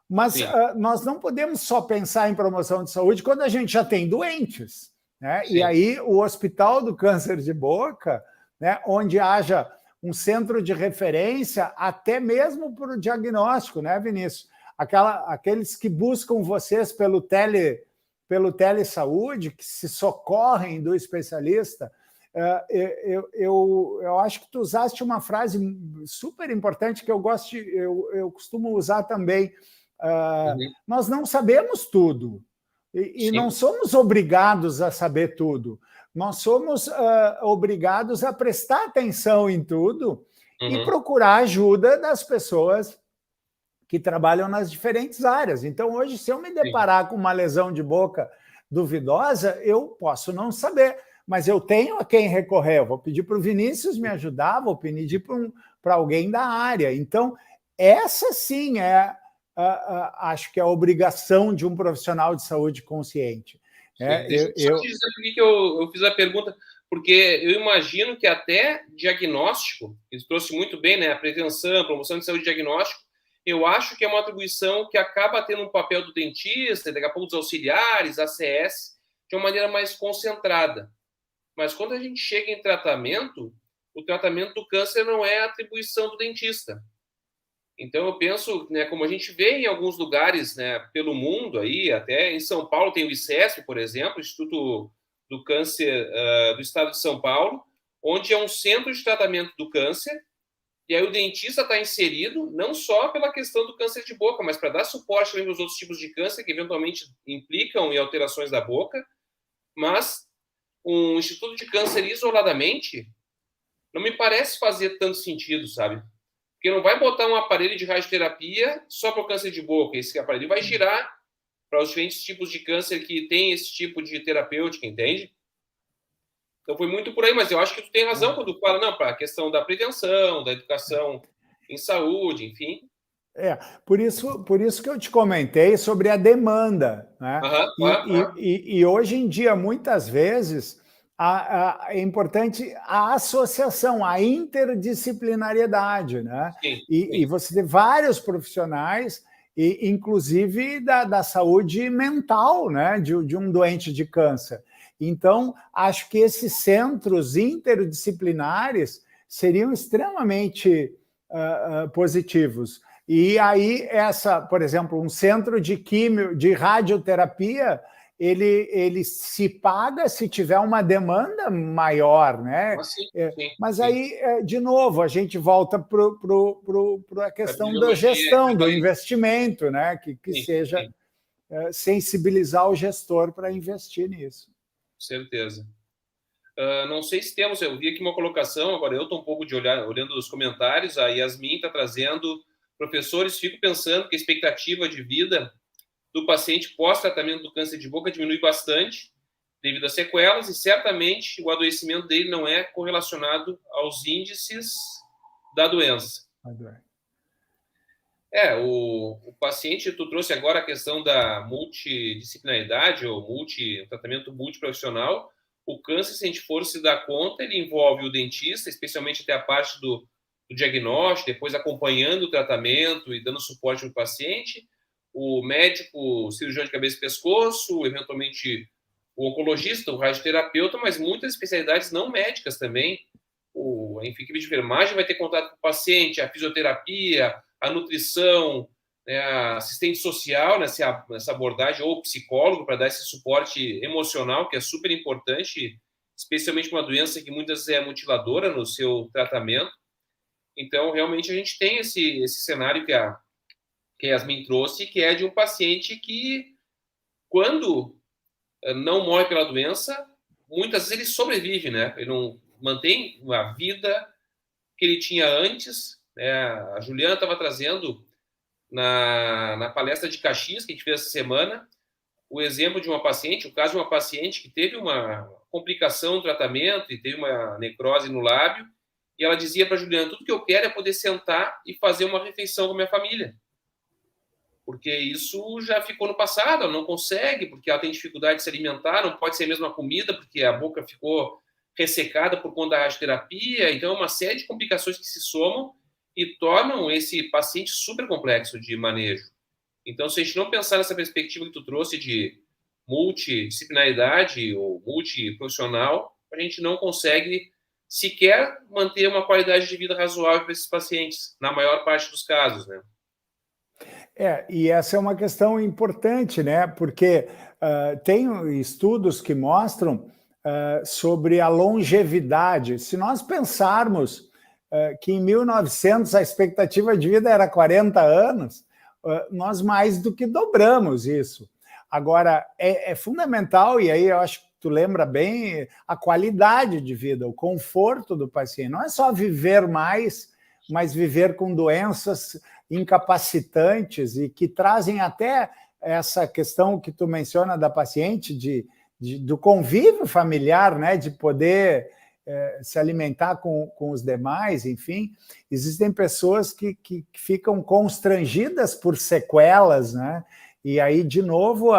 Mas nós não podemos só pensar em promoção de saúde quando a gente já tem doentes. Né? E aí o Hospital do Câncer de Boca, né, onde haja um centro de referência até mesmo para o diagnóstico, né, Vinícius? Aqueles que buscam vocês pelo telesaúde, que se socorrem do especialista. Eu acho que tu usaste uma frase super importante que eu costumo usar também. Nós não sabemos tudo e não somos obrigados a saber tudo. Nós somos obrigados a prestar atenção em tudo e procurar ajuda das pessoas que trabalham nas diferentes áreas. Então, hoje, se eu me deparar com uma lesão de boca duvidosa, eu posso não saber, mas eu tenho a quem recorrer. Eu vou pedir para o Vinícius me ajudar, vou pedir para alguém da área. Então, essa sim acho que é a obrigação de um profissional de saúde consciente. Deixa eu te dizer por que eu fiz a pergunta, porque eu imagino que até diagnóstico, isso trouxe muito bem, né? A prevenção, promoção de saúde e diagnóstico, eu acho que é uma atribuição que acaba tendo um papel do dentista, daqui a pouco dos auxiliares, ACS, de uma maneira mais concentrada. Mas quando a gente chega em tratamento, o tratamento do câncer não é atribuição do dentista. Então, eu penso, né, como a gente vê em alguns lugares, né, pelo mundo, aí, até em São Paulo tem o ICESP, por exemplo, Instituto do Câncer do Estado de São Paulo, onde é um centro de tratamento do câncer, e aí o dentista está inserido não só pela questão do câncer de boca, mas para dar suporte também aos outros tipos de câncer que eventualmente implicam em alterações da boca, mas um instituto de câncer isoladamente não me parece fazer tanto sentido, sabe? Porque não vai botar um aparelho de radioterapia só para o câncer de boca. Esse aparelho vai girar para os diferentes tipos de câncer que tem esse tipo de terapêutica, entende? Então foi muito por aí, mas eu acho que tu tem razão quando fala, não, para a questão da prevenção, da educação em saúde, enfim. Por isso que eu te comentei sobre a demanda. Né? E hoje em dia, muitas vezes, é importante a associação, a interdisciplinariedade, né? E você tem vários profissionais, inclusive da saúde mental, né? de um doente de câncer. Então, acho que esses centros interdisciplinares seriam extremamente positivos. E aí, por exemplo, um centro de radioterapia, ele se paga se tiver uma demanda maior, né? Mas aí, de novo, a gente volta para a questão da gestão, do investimento, né? Que seja sensibilizar o gestor para investir nisso. Certeza. Não sei se temos, eu vi aqui uma colocação, agora eu estou um pouco olhando os comentários, a Yasmin está trazendo, professores, fico pensando que a expectativa de vida do paciente pós-tratamento do câncer de boca diminui bastante devido a sequelas e certamente o adoecimento dele não é correlacionado aos índices da doença. O paciente, tu trouxe agora a questão da multidisciplinaridade ou tratamento multiprofissional. O câncer, se a gente for se dar conta, ele envolve o dentista, especialmente até a parte do diagnóstico, depois acompanhando o tratamento e dando suporte para o paciente, o médico, o cirurgião de cabeça e pescoço, eventualmente o oncologista, o radioterapeuta, mas muitas especialidades não médicas também. A equipe de enfermagem vai ter contato com o paciente, a fisioterapia, a nutrição, né, a assistente social nessa abordagem, ou psicólogo, para dar esse suporte emocional, que é super importante, especialmente com uma doença que muitas vezes é mutiladora no seu tratamento. Então, realmente, a gente tem esse cenário que a Yasmin trouxe, que é de um paciente que, quando não morre pela doença, muitas vezes ele sobrevive, né? Ele não mantém a vida que ele tinha antes, né? A Juliana estava trazendo na palestra de Caxias, que a gente fez essa semana, o exemplo de uma paciente, o caso de uma paciente que teve uma complicação no tratamento e teve uma necrose no lábio, e ela dizia para a Juliana, tudo que eu quero é poder sentar e fazer uma refeição com a minha família. Porque isso já ficou no passado, ela não consegue, porque ela tem dificuldade de se alimentar, não pode ser a mesma comida, porque a boca ficou ressecada por conta da radioterapia. Então, é uma série de complicações que se somam e tornam esse paciente super complexo de manejo. Então, se a gente não pensar nessa perspectiva que tu trouxe de multidisciplinaridade ou multiprofissional, a gente não consegue sequer manter uma qualidade de vida razoável para esses pacientes, na maior parte dos casos, né? E essa é uma questão importante, né? Porque tem estudos que mostram sobre a longevidade. Se nós pensarmos que em 1900 a expectativa de vida era 40 anos, nós mais do que dobramos isso. Agora, é fundamental, e aí eu acho que tu lembra bem, a qualidade de vida, o conforto do paciente. Não é só viver mais, mas viver com doenças incapacitantes e que trazem até essa questão que tu menciona da paciente, do convívio familiar, né? De poder se alimentar com os demais, enfim. Existem pessoas que ficam constrangidas por sequelas, né? E aí, de novo,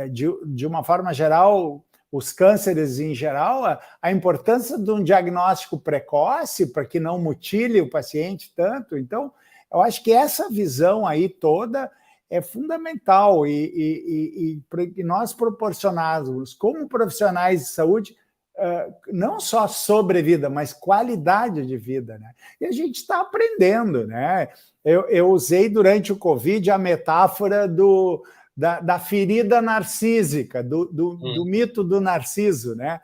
de uma forma geral, os cânceres em geral, a importância de um diagnóstico precoce para que não mutile o paciente tanto. Então, eu acho que essa visão aí toda é fundamental e nós proporcionarmos, como profissionais de saúde, não só sobrevida, mas qualidade de vida, né? E a gente está aprendendo, né? Eu usei durante o Covid a metáfora da ferida narcísica, do mito do Narciso, né?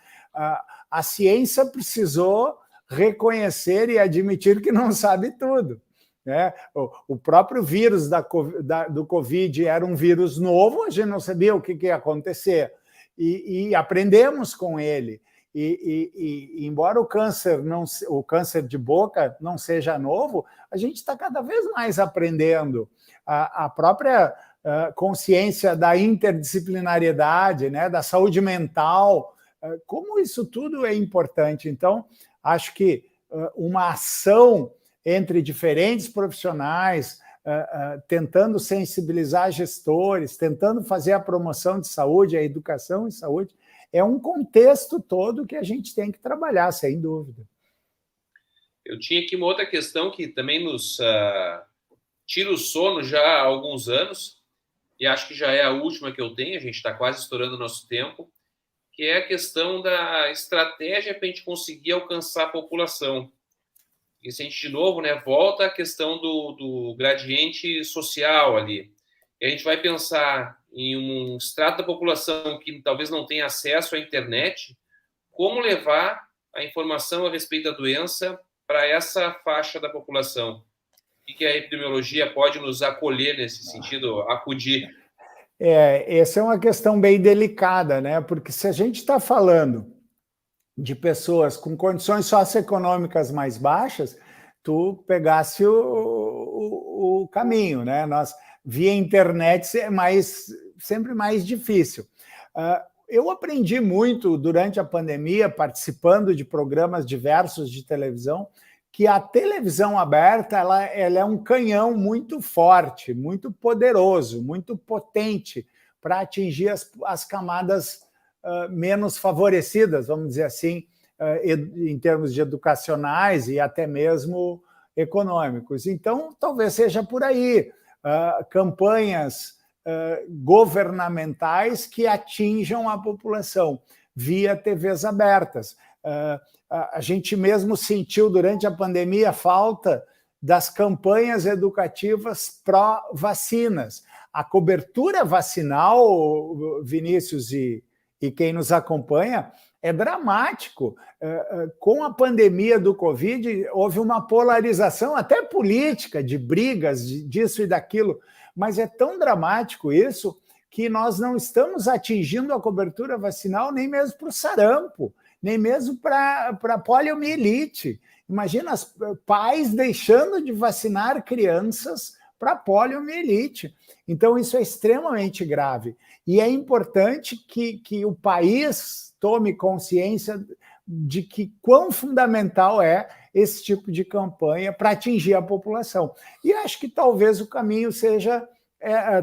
A ciência precisou reconhecer e admitir que não sabe tudo, né? O próprio vírus do Covid era um vírus novo, a gente não sabia o que ia acontecer, e aprendemos com ele. E embora o câncer de boca não seja novo, a gente está cada vez mais aprendendo. A própria consciência da interdisciplinariedade, né, da saúde mental, como isso tudo é importante. Então, acho que uma ação entre diferentes profissionais, tentando sensibilizar gestores, tentando fazer a promoção de saúde, a educação em saúde, é um contexto todo que a gente tem que trabalhar, sem dúvida. Eu tinha aqui uma outra questão que também nos tira o sono já há alguns anos, e acho que já é a última que eu tenho, a gente está quase estourando o nosso tempo, que é a questão da estratégia para a gente conseguir alcançar a população. E se a gente, de novo, né, volta à questão do gradiente social ali. E a gente vai pensar em um extrato da população que talvez não tenha acesso à internet, como levar a informação a respeito da doença para essa faixa da população? O que a epidemiologia pode nos acolher nesse sentido, acudir? Essa é uma questão bem delicada, né? Porque se a gente está falando de pessoas com condições socioeconômicas mais baixas, tu pegasse o caminho, né? Nós, via internet, é sempre mais difícil. Eu aprendi muito durante a pandemia, participando de programas diversos de televisão, que a televisão aberta ela é um canhão muito forte, muito poderoso, muito potente para atingir as camadas menos favorecidas, vamos dizer assim, em termos de educacionais e até mesmo econômicos. Então, talvez seja por aí, campanhas governamentais que atinjam a população via TVs abertas. A gente mesmo sentiu durante a pandemia a falta das campanhas educativas pró-vacinas. A cobertura vacinal, Vinícius e quem nos acompanha, é dramático. Com a pandemia do Covid, houve uma polarização até política, de brigas, disso e daquilo, mas é tão dramático isso que nós não estamos atingindo a cobertura vacinal nem mesmo para o sarampo, nem mesmo para a poliomielite. Imagina os pais deixando de vacinar crianças para poliomielite. Então, isso é extremamente grave. E é importante que o país tome consciência de que quão fundamental é esse tipo de campanha para atingir a população. E acho que talvez o caminho seja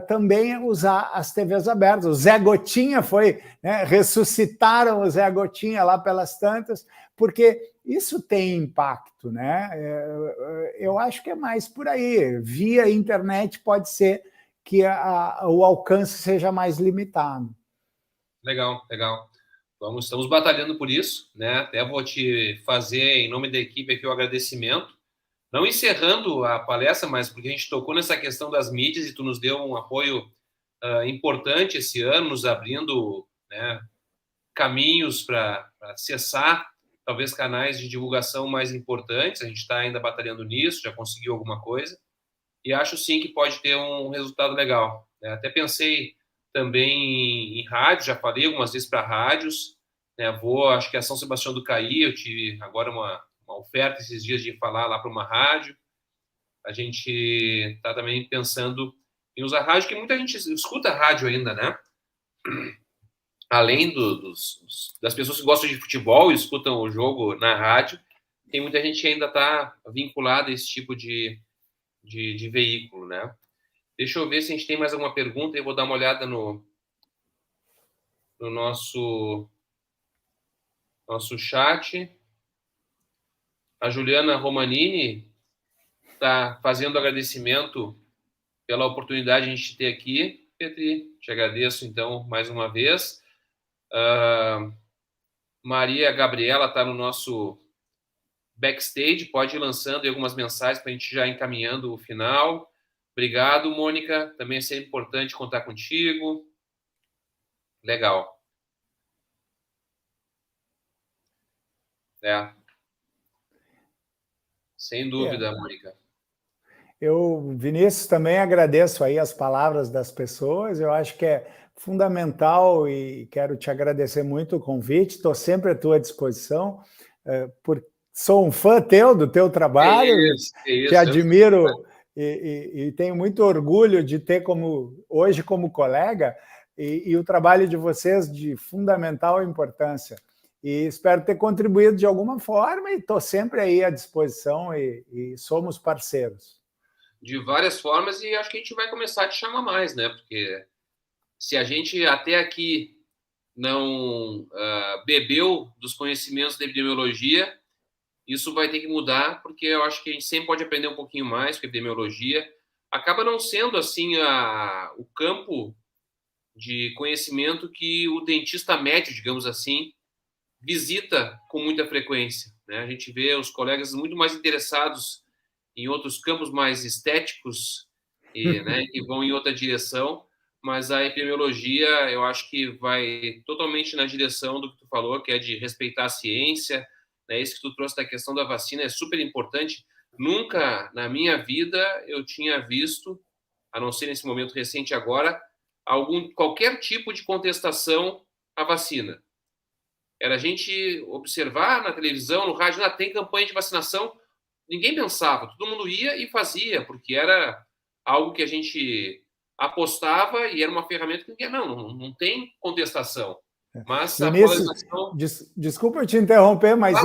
também usar as TVs abertas. O Zé Gotinha foi, né, ressuscitaram o Zé Gotinha lá pelas tantas, porque isso tem impacto, né? Eu acho que é mais por aí. Via internet pode ser que o alcance seja mais limitado. Legal, legal. Estamos batalhando por isso, né? Até vou te fazer, em nome da equipe, aqui o agradecimento. Não encerrando a palestra, mas porque a gente tocou nessa questão das mídias e tu nos deu um apoio importante esse ano, nos abrindo, né, caminhos para acessar talvez canais de divulgação mais importantes. A gente está ainda batalhando nisso, já conseguiu alguma coisa, e acho sim que pode ter um resultado legal, né? Até pensei também em rádio, já falei algumas vezes para rádios, né? Acho que a São Sebastião do Caí, eu tive agora uma oferta esses dias de falar lá para uma rádio. A gente está também pensando em usar rádio, que muita gente escuta rádio ainda, né? Além das pessoas que gostam de futebol e escutam o jogo na rádio, tem muita gente que ainda está vinculada a esse tipo de veículo, né? Deixa eu ver se a gente tem mais alguma pergunta. Eu vou dar uma olhada no nosso chat. A Juliana Romanini está fazendo agradecimento pela oportunidade de a gente ter aqui. Petri, te agradeço, então, mais uma vez. Maria Gabriela está no nosso backstage, pode ir lançando algumas mensagens para a gente já encaminhando o final. Obrigado, Mônica. Também é sempre importante contar contigo. Legal. Sem dúvida, Mônica. Vinícius, também agradeço aí as palavras das pessoas. Eu acho que é fundamental e quero te agradecer muito o convite. Estou sempre à tua disposição. Sou um fã do teu trabalho, te admiro e tenho muito orgulho de ter hoje como colega e o trabalho de vocês de fundamental importância. E espero ter contribuído de alguma forma e estou sempre aí à disposição e somos parceiros. De várias formas, e acho que a gente vai começar a te chamar mais, né? Porque se a gente até aqui não bebeu dos conhecimentos da epidemiologia, isso vai ter que mudar, porque eu acho que a gente sempre pode aprender um pouquinho mais com a epidemiologia. Acaba não sendo assim o campo de conhecimento que o dentista médio, digamos assim, visita com muita frequência, né? A gente vê os colegas muito mais interessados em outros campos mais estéticos né, que vão em outra direção, mas a epidemiologia eu acho que vai totalmente na direção do que tu falou, que é de respeitar a ciência, né? Isso que tu trouxe da questão da vacina é super importante. Nunca na minha vida eu tinha visto, a não ser nesse momento recente agora, qualquer tipo de contestação à vacina. Era a gente observar na televisão, no rádio, tem campanha de vacinação, ninguém pensava, todo mundo ia e fazia, porque era algo que a gente apostava e era uma ferramenta que não tem contestação. Mas a Vinícius, polarização... desculpa eu te interromper, mas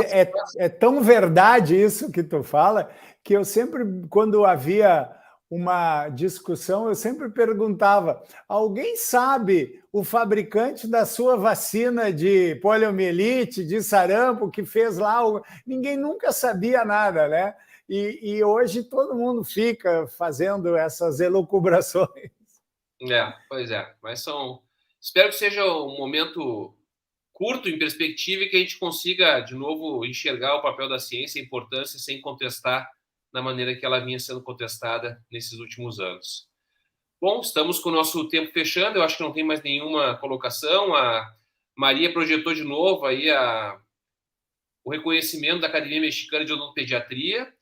é tão verdade isso que tu fala, que eu sempre, quando havia uma discussão, eu sempre perguntava, alguém sabe o fabricante da sua vacina de poliomielite, de sarampo, que fez lá? Ninguém nunca sabia nada, né? E hoje todo mundo fica fazendo essas elucubrações. Pois é, mas espero que seja um momento curto em perspectiva e que a gente consiga, de novo, enxergar o papel da ciência e a importância sem contestar da maneira que ela vinha sendo contestada nesses últimos anos. Bom, estamos com o nosso tempo fechando, eu acho que não tem mais nenhuma colocação. A Maria projetou de novo aí o reconhecimento da Academia Mexicana de Odontopediatria,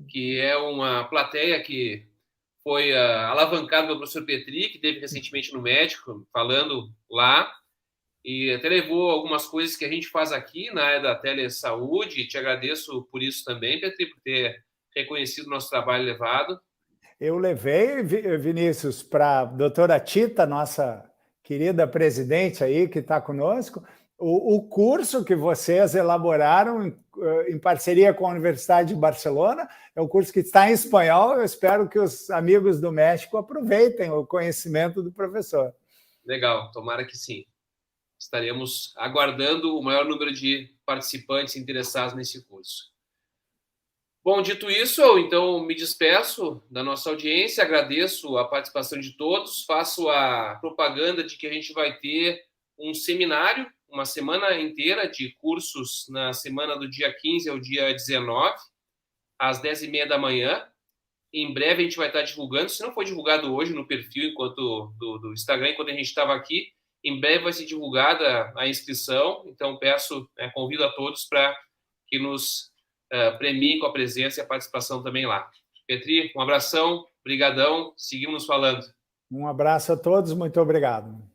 que é uma plateia que foi alavancada pelo professor Petri, que teve recentemente no médico, falando lá, e até levou algumas coisas que a gente faz aqui na área da telesaúde. Te agradeço por isso também, Petri, por ter reconhecido o nosso trabalho levado. Eu levei, Vinícius, para a doutora Tita, nossa querida presidente aí, que está conosco, o curso que vocês elaboraram em parceria com a Universidade de Barcelona. É um curso que está em espanhol. Eu espero que os amigos do México aproveitem o conhecimento do professor. Legal, tomara que sim. Estaremos aguardando o maior número de participantes interessados nesse curso. Bom, dito isso, eu então me despeço da nossa audiência, agradeço a participação de todos, faço a propaganda de que a gente vai ter um seminário, uma semana inteira de cursos na semana do dia 15 ao dia 19, às 10h30 da manhã. Em breve a gente vai estar divulgando, se não foi divulgado hoje no perfil do Instagram, enquanto a gente estava aqui, em breve vai ser divulgada a inscrição, então convido a todos para que nos premiem com a presença e a participação também lá. Petri, um abração, brigadão, seguimos falando. Um abraço a todos, muito obrigado.